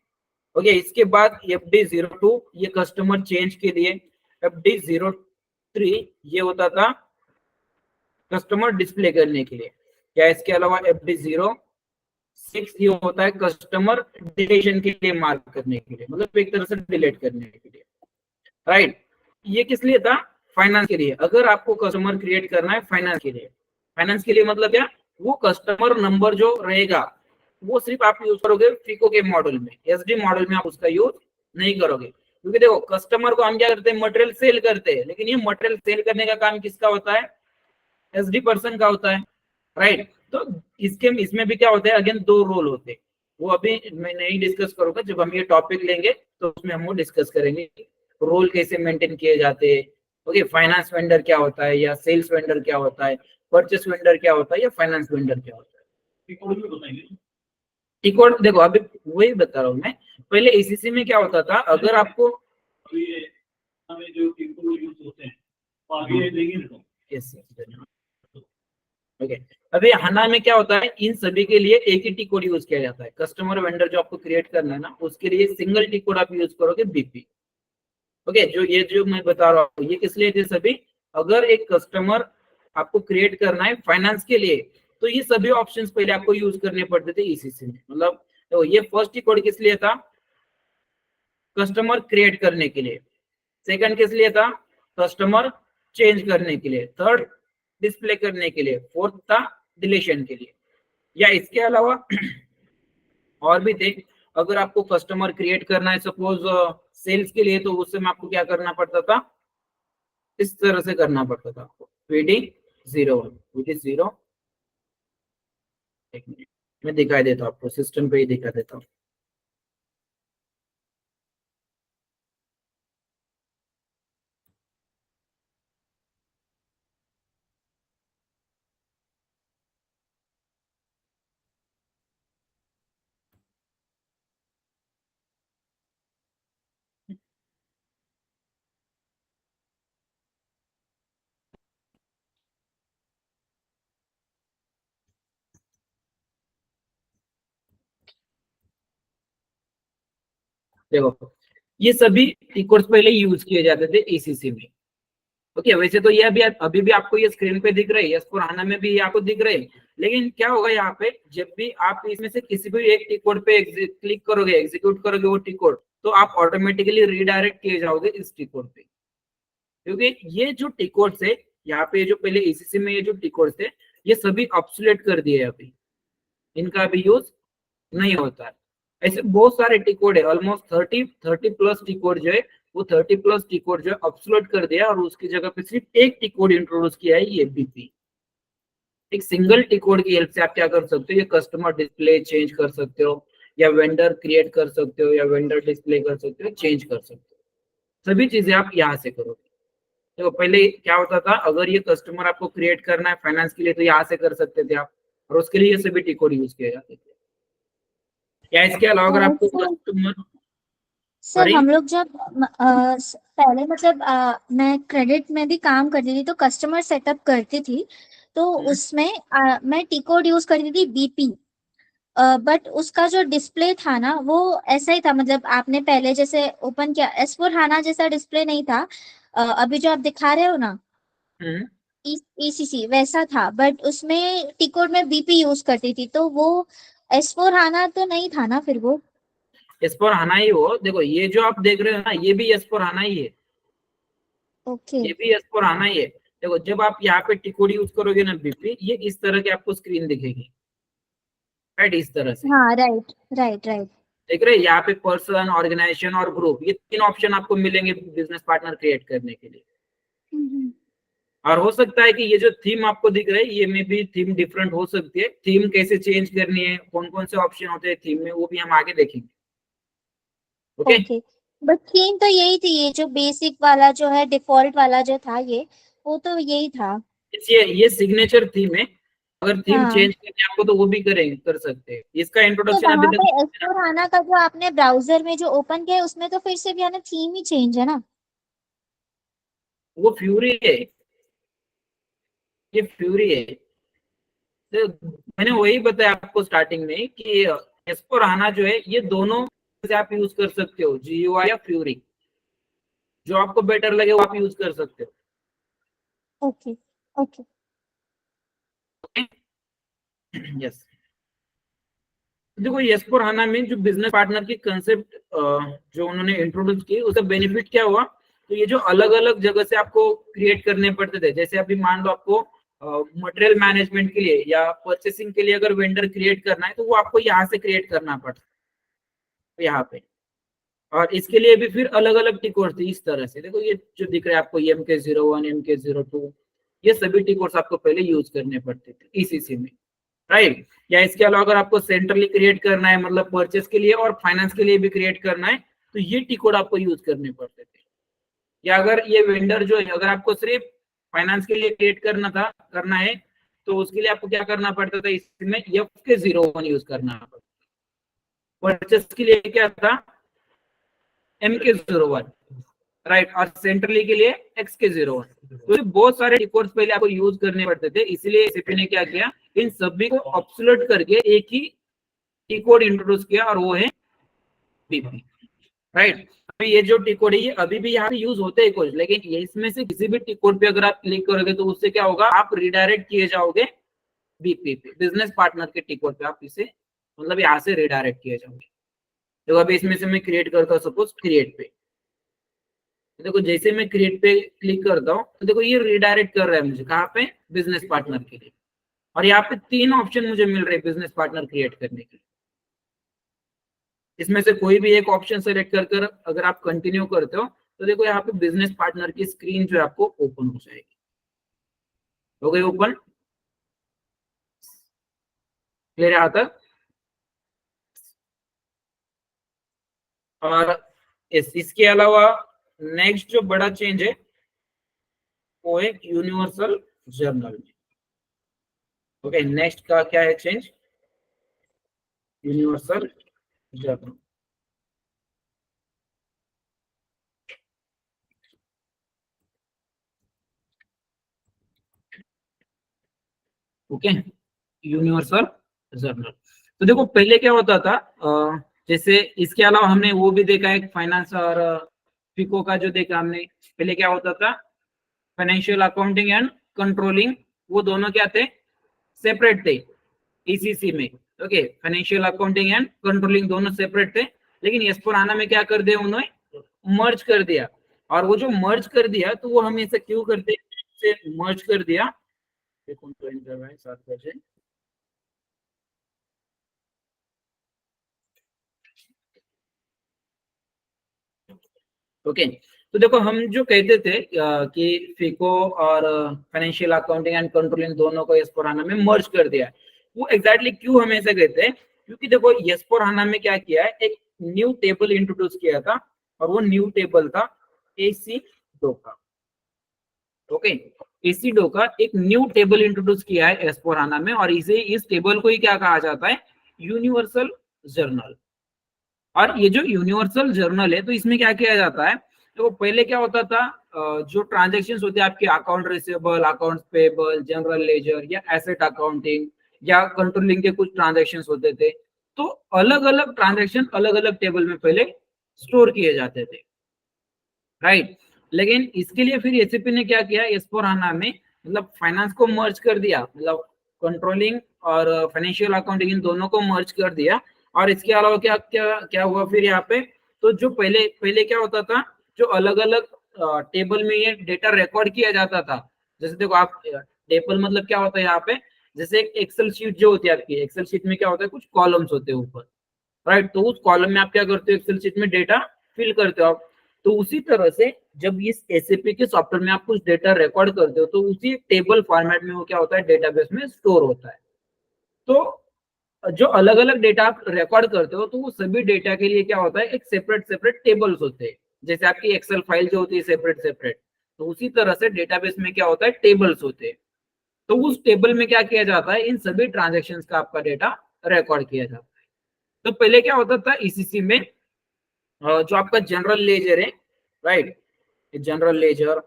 ओके। इसके बाद FD02 ये कस्टमर चेंज के लिए, FD03 ये होता था कस्टमर डिस्प्ले करने के लिए, क्या इसके अलावा FD06 ये होता है कस्टमर डिलीशन के लिए, मार्क करने के लिए, मतलब एक तरह से डिलीट करने के लिए, राइट। ये किस लिए था, फाइनेंस के लिए। अगर आपको कस्टमर क्रिएट करना है फाइनेंस के लिए, फाइनेंस के लिए मतलब क्या, वो कस्टमर नंबर जो रहेगा वो सिर्फ आप यूज करोगे FICO के मॉडल में, SD मॉडल में आप उसका यूज नहीं करोगे। क्योंकि देखो कस्टमर को हम क्या करते हैं, मटेरियल सेल करते हैं, लेकिन ये मटेरियल सेल करने का काम किसका होता है, SD पर्सन का होता है, राइट। तो इसमें भी क्या होता है, अगेन दो रोल होते हैं, वो अभी मैं नहीं डिस्कस करूंगा, जब हम ये टॉपिक लेंगे तो उसमें हम वो डिस्कस करेंगे रोल कैसे मेंटेन किए जाते हैं। ओके, फाइनेंस वेंडर क्या होता है, या सेल्स वेंडर क्या होता है, परचेस वेंडर क्या होता है, या फाइनेंस वेंडर क्या होता है। रिकॉर्ड भी बताएंगे। टिकट देखो, अभी वही बता रहा हूँ मैं। पहले एसीसी में क्या होता था, अगर आपको अभी ये हमें जो इनको यूज होते हैं वो आगे देंगे ना। यस ओके, अभी हना में क्या होता है, इन सभी के लिए एक ही टी कोड यूज किया जाता है। कस्टमर वेंडर जो आपको क्रिएट करना है ना, उसके लिए सिंगल टी कोड आप यूज करोगे, बीपी। ओके, जो मैं बता रहा हूँ ये किस लिए थे सभी, अगर एक कस्टमर आपको क्रिएट करना है फाइनेंस के लिए, तो ये सभी ऑप्शंस पहले आपको यूज करने पड़ते थे ईसीसी में। मतलब तो ये फर्स्ट टी कोड किस लिए था, कस्टमर क्रिएट करने के लिए। सेकंड किस लिए था, कस्टमर चेंज करने के लिए। थर्ड डिस्प्ले करने के लिए। फोर्थ था डिलीशन के लिए। या इसके अलावा और भी थे। अगर आपको कस्टमर क्रिएट करना है सपोज सेल्स के लिए, तो उस समय आपको क्या करना पड़ता था, इस तरह से करना पड़ता था आपको, VD01 VD0। एक मिनट मैं दिखाई देता हूँ आपको, सिस्टम पे ही दिखा देता हूँ। देखो, ये सभी टिकोड्स पहले यूज किए जाते थे ईसीसी में। ओके, वैसे तो ये अभी भी आपको ये स्क्रीन पे दिख रही है, S/4HANA में भी ये आपको दिख रही है। लेकिन क्या होगा यहाँ पे, जब भी आप इसमें से किसी भी एक टी कोड पे क्लिक करोगे, एग्जीक्यूट करोगे वो टी कोड, तो आप ऑटोमेटिकली रिडायरेक्ट किए जाओगे इस टी कोड पे। क्योंकि ये जो टी कोड है यहाँ पे, जो पहले ईसीसी में ये जो टी कोड थे, ये सभी ऑब्सोलेट कर दिए अभी, इनका अभी यूज नहीं होता है। ऐसे बहुत सारे टी कोड है, ऑलमोस्ट 30 प्लस टी कोड जो है, वो 30 प्लस टी कोड जो है ऑब्सोलेट कर दिया, और उसकी जगह पे सिर्फ एक टी कोड इंट्रोड्यूस किया है, ये बीपी। एक सिंगल टी कोड की हेल्प से आप क्या कर सकते हो, ये कस्टमर डिस्प्ले चेंज कर सकते हो, या वेंडर क्रिएट कर सकते हो, या वेंडर डिस्प्ले कर सकते हो, चेंज कर सकते हो। सभी चीजें आप यहाँ से करोगे। देखो, पहले क्या होता था, अगर ये कस्टमर आपको क्रिएट करना है फाइनेंस के लिए, तो यहाँ से कर सकते थे आप, और उसके लिए ये सभी टी कोड यूज किए जाते थे। या इसके अलावा अगर आपको सर कस्टमर सर हम लोग जब पहले मतलब मैं क्रेडिट में भी काम करती थी तो कस्टमर सेटअप करती थी, तो उसमें मैं टी कोड यूज करती थी बीपी। बट उसका जो डिस्प्ले था ना वो ऐसा ही था, मतलब आपने पहले जैसे ओपन किया S/4HANA जैसा डिस्प्ले नहीं था। अभी जो आप दिखा रहे हो ना ईसीसी वैसा था, बट उसमें टी कोड में बीपी यूज करती थी, तो वो S/4HANA तो नहीं था ना फिर वो। S/4HANA ही हो। देखो, ये जो आप देख रहे हो ना, ये भी S/4HANA ही है, ओके ये भी S/4HANA ही है। देखो, जब आप यहाँ पे टी कोड यूज करोगे ना बीपी, ये इस तरह की आपको स्क्रीन दिखेगी, राइट, इस तरह से। हाँ राइट राइट राइट। देख रहे हैं यहाँ पे पर्सन, ऑर्गेनाइजेशन और ग्रुप, ये तीन ऑप्शन आपको मिलेंगे बिजनेस पार्टनर क्रिएट करने के लिए। और हो सकता है कि ये जो थीम आपको दिख रहा है, ये में भी थीम डिफरेंट हो सकती है। थीम कैसे चेंज करनी है, कौन कौन से ऑप्शन होते हैं थीम में, वो भी हम आगे देखेंगे। ओके, ओके, बट थीम तो यही थी, ये जो बेसिक वाला जो है डिफॉल्ट वाला जो था ये, वो तो यही था। ये सिग्नेचर थीम है। अगर थीम हाँ, चेंज करनी है आपको, तो वो भी कर सकते हैं। इसका तो इंट्रोडक्शन अभी वहां पे तक S/4HANA का जो आपने ब्राउजर में जो ओपन किया है उसमें तो फिर से भी है ना थीम ही चेंज है ना। वो फ्यूरी है, ये फ्यूरी है। तो मैंने वही बताया आपको स्टार्टिंग में कि S/4HANA जो है, ये दोनों से आप यूज कर सकते हो, GUI या फ्यूरी, जो आपको बेटर लगे वो आप यूज कर सकते हो। Okay okay. यस, देखो, S/4HANA में जो बिजनेस पार्टनर की कंसेप्ट जो उन्होंने इंट्रोड्यूस की, उसका बेनिफिट क्या हुआ, तो ये जो अलग अलग जगह से आपको क्रिएट करने पड़ते थे, जैसे अभी मान लो आपको मटेरियल मैनेजमेंट के लिए या परचेसिंग के लिए अगर वेंडर क्रिएट करना है, तो वो आपको यहाँ से क्रिएट करना पड़ता है यहाँ पे। और इसके लिए भी फिर अलग अलग टी कोड थी इस तरह से। देखो, ये जो दिख रहा है आपको, MK01 MK02, ये सभी टी कोड्स आपको पहले यूज करने पड़ते थे ईसीसी में, राइट। या इसके अलावा अगर आपको सेंट्रली क्रिएट करना है, मतलब परचेस के लिए और फाइनेंस के लिए भी क्रिएट करना है, तो ये टी कोड आपको यूज करने पड़ते थे। या अगर ये वेंडर जो है, अगर आपको सिर्फ फाइनेंस के लिए क्रिएट करना है तो उसके लिए आपको क्या करना पड़ता था, इसमें FK01 यूज करना पड़ता। परचेस के लिए क्या था, MK01, राइट, और सेंट्रली के लिए XK01। तो बहुत सारे टिकोड्स पहले आपको यूज करने पड़ते थे, इसलिए एसीपी ने क्या किया, इन सभी को ऑब्सोलेट करके एक ही टिकोड इंट्रोड्यूस किया और वो है BP, राइट। अभी ये जो टिकोड है ये अभी भी यहाँ पे यूज होते हैं कुछ, लेकिन ये इसमें से किसी भी टिकोड पे अगर आप क्लिक करोगे तो उससे क्या होगा, आप रिडायरेक्ट किए जाओगे BP पे, बिजनेस पार्टनर के टिकोड पे आप इसे मतलब यहाँ से रिडायरेक्ट किए जाओगे। तो अभी इसमें से मैं क्रिएट करता हूँ, सपोज क्रिएट पे, देखो जैसे मैं क्रिएट पे क्लिक करता हूँ तो देखो ये रिडायरेक्ट कर रहा है मुझे कहाँ पे, बिजनेस पार्टनर के लिए। और यहाँ पे 3 ऑप्शन मुझे मिल रहे हैं बिजनेस पार्टनर क्रिएट करने के लिए। इसमें से कोई भी एक ऑप्शन सेलेक्ट कर अगर आप कंटिन्यू करते हो तो देखो यहाँ पे बिजनेस पार्टनर की स्क्रीन जो है आपको ओपन हो जाएगी। हो गई ओपन, क्लियर यहाँ तक। और इसके अलावा नेक्स्ट जो बड़ा चेंज है वो है यूनिवर्सल जर्नल। ओके, नेक्स्ट का क्या है change, universal journal. Okay, universal journal. तो देखो पहले क्या होता था, जैसे इसके अलावा हमने वो भी देखा है फाइनेंस और फिको का जो देखा हमने, पहले क्या होता था, फाइनेंशियल अकाउंटिंग एंड कंट्रोलिंग, वो दोनों क्या थे, सेपरेट थे ईसीसी में। Okay, financial accounting and controlling दोनों सेपरेट थे, लेकिन S/4HANA में क्या कर दिया उन्होंने, मर्ज कर दिया। और वो जो मर्ज कर दिया तो वो हम ऐसे क्यों करते हैं, मर्ज कर दिया, देखो तो इन कर रहा है 7 बजे। ओके, तो देखो हम जो कहते थे कि फिको और फाइनेंशियल अकाउंटिंग एंड कंट्रोलिंग दोनों को S/4HANA में मर्ज कर दिया, वो एग्जैक्टली क्यों हम ऐसे कहते हैं, क्योंकि देखो S/4HANA में क्या किया है, एक न्यू टेबल इंट्रोड्यूस किया था और वो न्यू टेबल था AC/DO का। ओके, AC/DO का एक न्यू टेबल इंट्रोड्यूस किया है S/4HANA में, और इस टेबल को ही क्या कहा जाता है, यूनिवर्सल जर्नल। और ये जो यूनिवर्सल जर्नल है तो इसमें क्या किया जाता है, तो पहले क्या होता था, जो ट्रांजैक्शंस होते हैं आपके, account receivable, account payable, general ledger या एसेट अकाउंटिंग या कंट्रोलिंग के कुछ ट्रांजैक्शंस होते थे, तो अलग अलग ट्रांजैक्शन अलग अलग टेबल में पहले स्टोर किए जाते थे, राइट। लेकिन इसके लिए फिर एसीपी ने क्या किया, S/4HANA में मतलब फाइनेंस को मर्ज कर दिया, मतलब कंट्रोलिंग और फाइनेंशियल अकाउंटिंग इन दोनों को मर्ज कर दिया। और इसके अलावा क्या क्या क्या हुआ फिर यहाँ पे, तो जो पहले क्या होता था, जो अलग अलग टेबल में ये डेटा रिकॉर्ड किया जाता था, जैसे देखो आप टेबल मतलब क्या होता है यहाँ पे, जैसे एक एक्सेल शीट जो होती है आपकी, एक्सेल शीट में क्या होता है, कुछ कॉलम्स होते हैं ऊपर, राइट। तो उस कॉलम में आप क्या करते हो, एक्सेल शीट में डेटा फिल करते हो आप। तो उसी तरह से जब इस एसएपी के सॉफ्टवेयर में आप कुछ डेटा रिकॉर्ड करते हो तो उसी टेबल फॉर्मेट में वो क्या होता है, डेटाबेस में स्टोर होता है। तो जो अलग अलग डेटा आप रिकॉर्ड करते हो तो वो सभी डेटा के लिए क्या होता है, एक सेपरेट टेबल्स होते हैं, जैसे आपकी एक्सेल फाइल जो होती है सेपरेट, तो उसी तरह से डेटाबेस में क्या होता है, टेबल्स होते हैं। तो उस टेबल में क्या किया जाता है, इन सभी ट्रांजेक्शन का आपका डेटा रिकॉर्ड किया जाता है। तो पहले क्या होता था ईसीसी में, जो आपका जनरल लेजर है, राइट, जनरल लेजर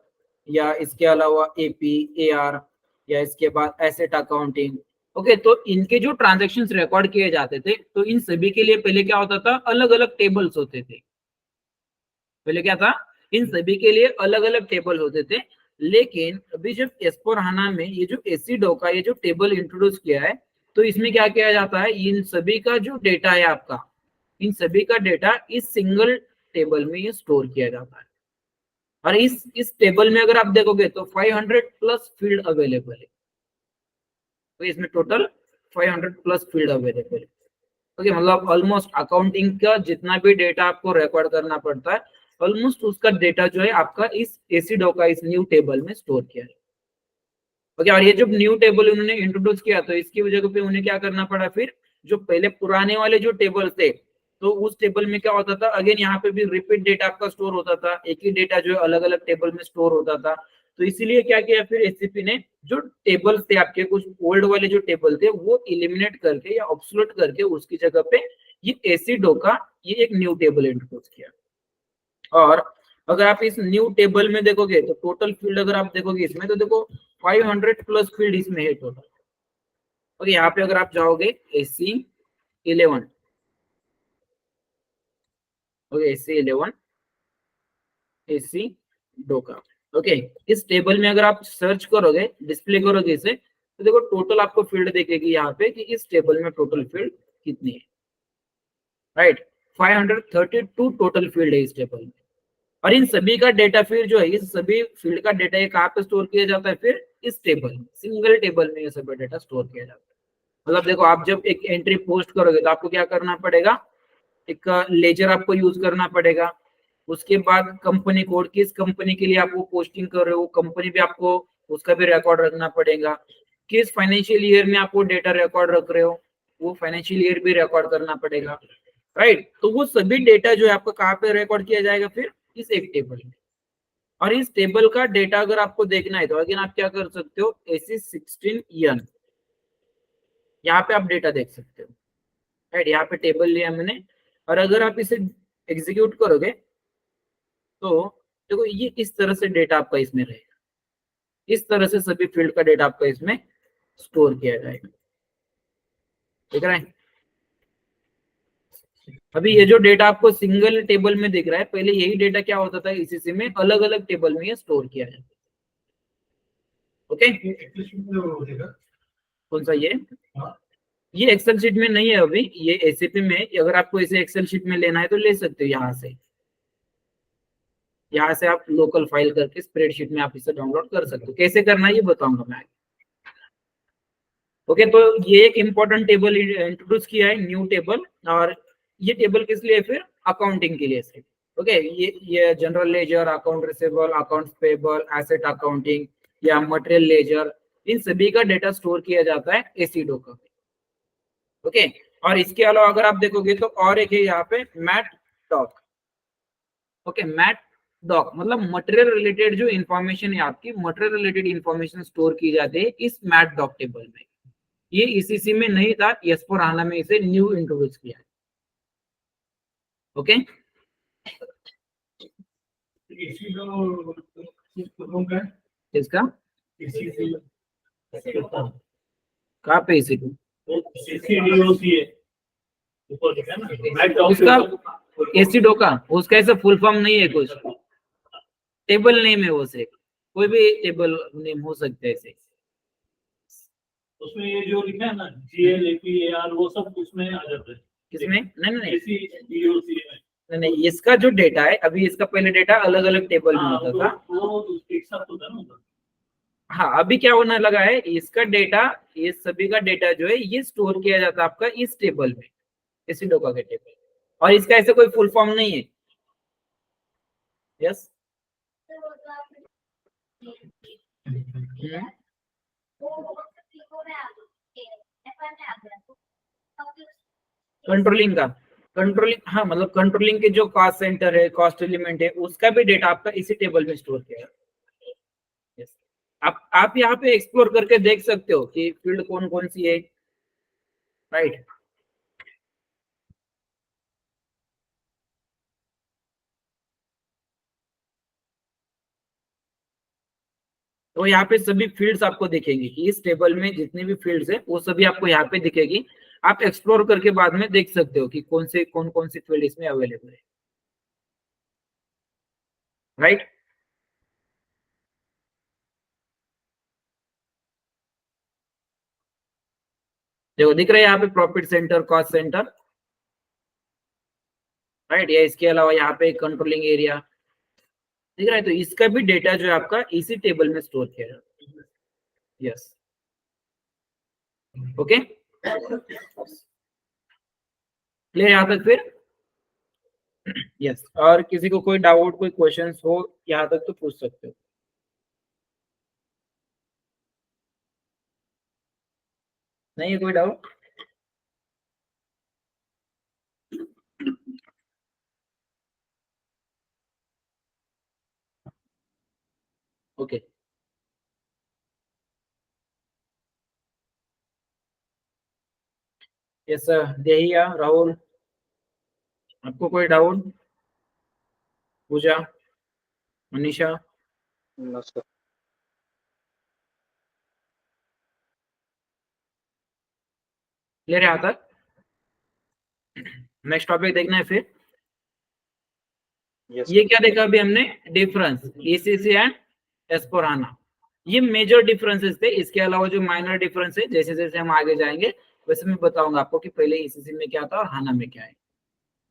या इसके अलावा एपी, एआर या इसके बाद एसेट अकाउंटिंग, ओके, तो इनके जो ट्रांजैक्शंस रिकॉर्ड किए जाते थे तो इन सभी के लिए पहले क्या होता था, अलग अलग टेबल्स होते थे। पहले क्या था, इन सभी के लिए अलग अलग टेबल होते थे। लेकिन अभी जब S/4HANA में ये जो AC/DO का ये जो टेबल इंट्रोड्यूस किया है तो इसमें क्या किया जाता है, इन सभी का जो डेटा है आपका, इन सभी का डेटा इस सिंगल टेबल में ये स्टोर किया जाता है। और इस टेबल में अगर आप देखोगे तो 500 प्लस फील्ड अवेलेबल है, तो इसमें टोटल 500 प्लस फील्ड अवेलेबल है। ओके, मतलब ऑलमोस्ट अकाउंटिंग का जितना भी डेटा आपको रिकॉर्ड करना पड़ता है, ऑलमोस्ट उसका डेटा जो है आपका इस AC/DO का इस न्यू टेबल में स्टोर किया है। ओके, और ये जब न्यू टेबल उन्होंने इंट्रोड्यूस किया तो इसकी वजह पे उन्हें क्या करना पड़ा, फिर जो पहले पुराने वाले जो टेबल्स थे तो उस टेबल में क्या होता था, अगेन यहाँ पे भी रिपीट डेटा आपका स्टोर होता था, एक ही डेटा जो है अलग अलग टेबल में स्टोर होता था। तो इसीलिए क्या किया फिर एससीपी ने, जो टेबल्स थे आपके, कुछ ओल्ड वाले जो टेबल थे वो इलिमिनेट करके या ऑब्सोलेट करके उसकी जगह पे ये एसिडो का ये एक न्यू टेबल इंट्रोड्यूस किया। और अगर आप इस न्यू टेबल में देखोगे तो टोटल फील्ड अगर आप देखोगे इसमें, तो देखो 500 प्लस फील्ड इसमें है टोटल। ओके, यहाँ पे अगर आप जाओगे AC11, ओके AC11 AC डोका, ओके, इस टेबल में अगर आप सर्च करोगे, डिस्प्ले करोगे इसे, तो देखो टोटल आपको फील्ड दिखेगी यहाँ पे कि इस टेबल में टोटल फील्ड कितनी है, राइट। 532 टोटल फील्ड है इस टेबल में। और इन सभी का डेटा फिर जो है, इस सभी फील्ड का डेटा ये कहाँ पे स्टोर किया जाता है, फिर इस टेबल में, सिंगल टेबल में ये सभी डेटा स्टोर किया जाता है। मतलब देखो, आप जब एक एंट्री पोस्ट करोगे तो आपको क्या करना पड़ेगा, एक लेजर आपको यूज करना पड़ेगा। उसके बाद कंपनी कोड, किस कंपनी के लिए आप वो पोस्टिंग कर रहे हो, कंपनी भी आपको उसका भी रिकॉर्ड रखना पड़ेगा। किस फाइनेंशियल ईयर में आप वो डेटा रिकॉर्ड रख रहे हो, वो फाइनेंशियल ईयर भी रिकॉर्ड करना पड़ेगा, राइट। तो वो सभी डेटा जो है आपका कहाँ पे रिकॉर्ड किया जाएगा, फिर इस एक टेबल में। और इस टेबल का डेटा अगर आपको देखना है तो अगेन आप क्या कर सकते हो, AC16EN, यहाँ पे आप डेटा देख सकते हो, राइट। यहाँ पे टेबल लिया मैंने, और अगर आप इसे एग्जीक्यूट करोगे तो देखो ये इस तरह से डेटा आपका इसमें रहेगा, इस तरह से सभी फील्ड का डेटा आपका इसमें स्टोर किया जाएगा, देख रहे हैं। अभी ये जो डेटा आपको सिंगल टेबल में दिख रहा है, पहले यही डेटा क्या होता था, इसी में अलग अलग टेबल में ये स्टोर किया जाता है। ओके, कौन सा ये एक्सेल शीट में नहीं है अभी, ये एसीपी में। अगर आपको इसे एक्सेल शीट में लेना है तो ले सकते हो, यहाँ से आप लोकल फाइल करके स्प्रेडशीट में आप इसे डाउनलोड कर सकते हो। कैसे करना है ये बताऊंगा मैं। ओके, तो ये एक इंपॉर्टेंट टेबल इंट्रोड्यूस किया है, न्यू टेबल। और ये टेबल किस लिए, फिर अकाउंटिंग के लिए सिर्फ। ओके, ये general ledger, account receivable, accounts payable, asset accounting या मटेरियल लेजर, इन सभी का डेटा स्टोर किया जाता है एसीडो का। ओके, और इसके अलावा अगर आप देखोगे तो और एक है यहाँ पे mat doc. Okay, mat doc मतलब मटेरियल रिलेटेड जो इंफॉर्मेशन है आपकी, मटेरियल रिलेटेड इंफॉर्मेशन स्टोर की जाती है इस मैट डॉक टेबल में। ये ईसीसी में नहीं था, S/4HANA में इसे न्यू इंट्रोड्यूस किया है। ओके, इसका कहाँ पे इसी उसका एसिडो का, उसका ऐसा फुल फॉर्म नहीं है, कुछ टेबल नेम है वो, से कोई भी टेबल नेम हो सकता है ऐसे। उसमें ये जो लिखा है ना GL APAR वो सब उसमें आ जाता है। किसमें? नहीं नहीं नहीं नहीं, इसका जो डेटा है अभी, इसका पहले डेटा अलग अलग टेबल में होता था। वो एक साथ होता है ना। हाँ, अभी क्या होने लगा है, इसका डेटा, ये सभी का डेटा जो है ये स्टोर किया जाता है आपका इस टेबल में, इसी डोका के टेबल। और इसका ऐसे कोई फुल फॉर्म नहीं है। यस, कंट्रोलिंग का, कंट्रोलिंग, हाँ मतलब कंट्रोलिंग के जो कॉस्ट सेंटर है, कॉस्ट एलिमेंट है, उसका भी डेटा आपका इसी टेबल में स्टोर किया है। यस, आप यहाँ पे एक्सप्लोर करके देख सकते हो कि फील्ड कौन कौन सी है, राइट। तो यहाँ पे सभी फील्ड्स आपको दिखेंगी कि इस टेबल में जितनी भी फील्ड्स है वो सभी आपको यहाँ पे दिखेगी। आप एक्सप्लोर करके बाद में देख सकते हो कि कौन कौन सी फील्ड इसमें अवेलेबल है, राइट। देखो दिख रहा है यहाँ पे profit centre, cost centre, right. या इसके अलावा यहाँ पे कंट्रोलिंग एरिया दिख रहा है। तो इसका भी डेटा जो है आपका इसी टेबल में स्टोर किया जाता है। यस, ओके, क्लियर यहाँ तक फिर? यस, और किसी को कोई डाउट, कोई क्वेश्चंस हो यहाँ तक तो पूछ सकते हो। नहीं है कोई डाउट? ओके यस सर, देहिया राहुल, आपको कोई डाउट? पूजा, मनीषा, नो सर। क्लियर है यहाँ तक? नेक्स्ट टॉपिक देखना है फिर। यस ये क्या देखा अभी हमने? डिफरेंस ईसीसी एंड एस्पोराना, ये मेजर डिफरेंसेस थे। इसके अलावा जो माइनर डिफरेंस है, जैसे जैसे हम आगे जाएंगे वैसे मैं बताऊंगा आपको कि पहले ईसीसी में क्या था और हाना में क्या है।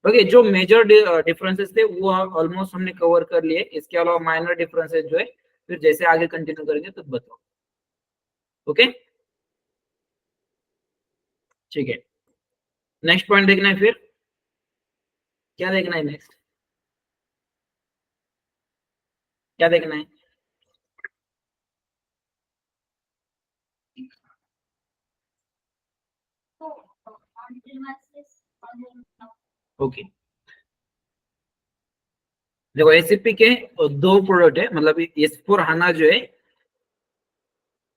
ओके, जो मेजर डिफरेंसेस थे वो ऑलमोस्ट हमने कवर कर लिए। इसके अलावा माइनर डिफरेंसेस जो है फिर जैसे आगे कंटिन्यू करेंगे तो बताओ। ओके ठीक है, नेक्स्ट पॉइंट देखना है फिर। क्या देखना है नेक्स्ट? क्या देखना है? ओके देखो, एसएपी के दो प्रोडक्ट है, मतलब एस4 हाना जो है,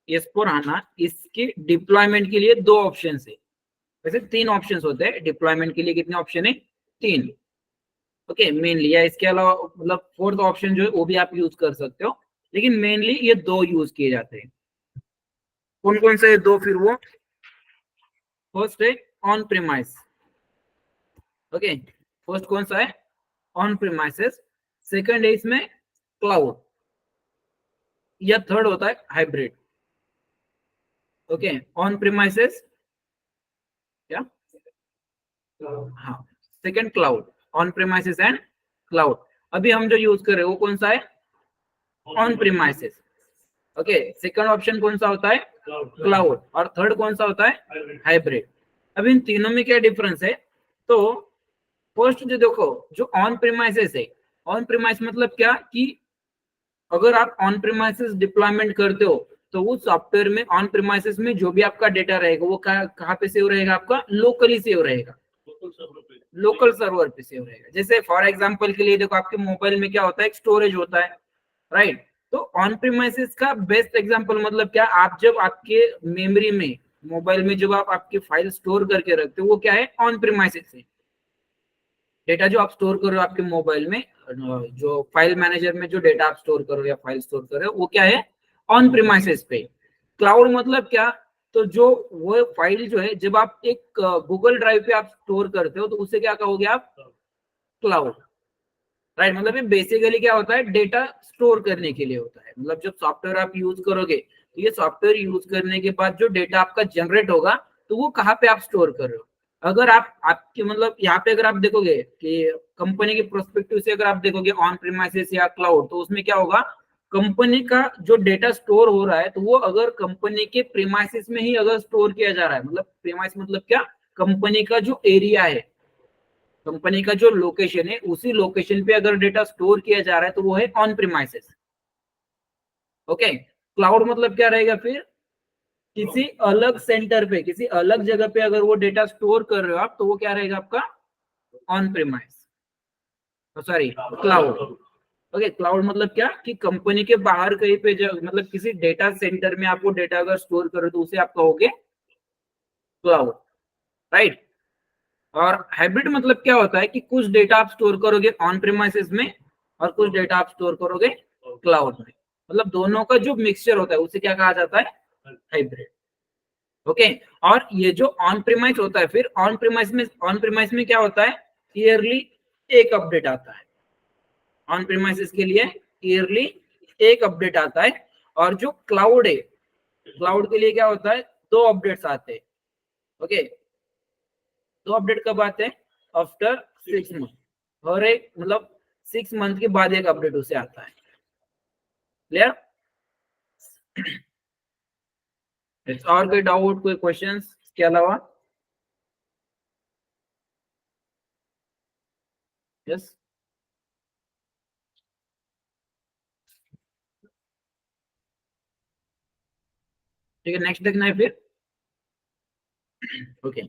एस4 हाना, इसके डिप्लॉयमेंट के लिए दो ऑप्शन है। वैसे तीन ऑप्शंस होते हैं डिप्लॉयमेंट के लिए। कितने ऑप्शन है? तीन। ओके मेनली, या इसके अलावा मतलब फोर्थ ऑप्शन जो है वो भी आप यूज कर सकते हो, लेकिन मेनली ये दो यूज किए जाते हैं। कौन कौन से दो फिर वो? फर्स्ट है ऑन प्रीमाइस। ओके, फर्स्ट कौन सा है? On premises. सेकंड है इसमें क्लाउड, या थर्ड होता है हाइब्रिड। ओके, ऑन प्रीमाइसेस क्या? हाँ, second cloud, on premises and cloud. अभी हम जो यूज कर रहे हैं वो कौन सा है? On premises. Okay, second option कौन सा होता है? क्लाउड। और थर्ड कौन सा होता है? हाइब्रिड। अब इन तीनों में क्या डिफरेंस है? तो फर्स्ट जो देखो, जो ऑन प्रीमाइसेस है, ऑन प्रीमाइस मतलब क्या कि अगर आप ऑन प्रीमाइसेस डिप्लॉयमेंट करते हो तो उस सॉफ्टवेयर में, ऑन प्रीमाइसेस में जो भी आपका डेटा रहेगा वो कहाँ पे सेव रहेगा? आपका लोकली सेव रहेगा, लोकल सर्वर पे सेव रहेगा। जैसे फॉर एग्जांपल के लिए देखो, आपके मोबाइल में क्या होता है? एक स्टोरेज होता है, राइट? तो ऑन प्रीमाइसेस का बेस्ट एग्जांपल मतलब क्या? आप जब आपके मेमोरी में, मोबाइल में जब आप आपकी फाइल स्टोर करके रखते हो वो क्या है? ऑन प्रीमाइसेस है। डेटा जो आप स्टोर कर रहे हो आपके मोबाइल में, जो फाइल मैनेजर में जो डेटा आप स्टोर करो या फाइल स्टोर कर रहे हो वो क्या है? ऑन प्रीमाइसेस पे। क्लाउड मतलब क्या? तो जो वो फाइल जो है, जब आप एक गूगल ड्राइव पे आप स्टोर करते हो तो उसे क्या कहोगे आप? Cloud, right? मतलब ये बेसिकली क्या होता है? डेटा स्टोर करने के लिए होता है। मतलब जब सॉफ्टवेयर आप यूज करोगे तो ये सॉफ्टवेयर यूज करने के बाद जो डेटा आपका जनरेट होगा तो वो कहाँ पे आप स्टोर कर रहे हो? अगर आप आपके मतलब यहाँ पे अगर आप देखोगे कि कंपनी के प्रोस्पेक्टिव से अगर आप देखोगे ऑन प्रीमाइसेस या क्लाउड, तो उसमें क्या होगा? कंपनी का जो डेटा स्टोर हो रहा है तो वो अगर कंपनी के प्रीमाइसेस में ही अगर स्टोर किया जा रहा है, मतलब प्रीमाइस मतलब क्या? कंपनी का जो एरिया है, कंपनी का जो लोकेशन है, उसी लोकेशन पे अगर डेटा स्टोर किया जा रहा है तो वो है ऑन प्रीमाइसेस। ओके, क्लाउड मतलब क्या रहेगा फिर? किसी अलग सेंटर पे, किसी अलग जगह पे अगर वो डेटा स्टोर कर रहे हो आप तो वो क्या रहेगा आपका? On premise, sorry cloud. Okay, cloud मतलब क्या कि कंपनी के बाहर कहीं पे मतलब किसी डेटा सेंटर में आप वो डेटा अगर स्टोर करो तो उसे आप कहोगे क्लाउड, राइट? और हाइब्रिड मतलब क्या होता है कि कुछ डेटा आप स्टोर करोगे ऑन प्रीमाइसेस में और कुछ डेटा आप स्टोर करोगे क्लाउड में। मतलब दोनों का जो मिक्सचर होता है उसे क्या कहा जाता है? हाइब्रिड। ओके, और ये जो ऑन प्रीमाइस होता है, फिर ऑन प्रीमाइस में क्या होता है? ईयरली एक अपडेट आता है। ऑन प्रीमाइसेस के लिए ईयरली एक अपडेट आता है। और जो क्लाउड है, क्लाउड के लिए क्या होता है? दो अपडेट्स आते हैं। ओके, दो अपडेट कब आते हैं? After 6 month. और एक मतलब 6 मंथ के बाद एक अपडेट उसे आता है। क्लियर? और कोई डाउट, कोई क्वेश्चंस इसके अलावा? यस, ठीक है, नेक्स्ट देखना है फिर। ओके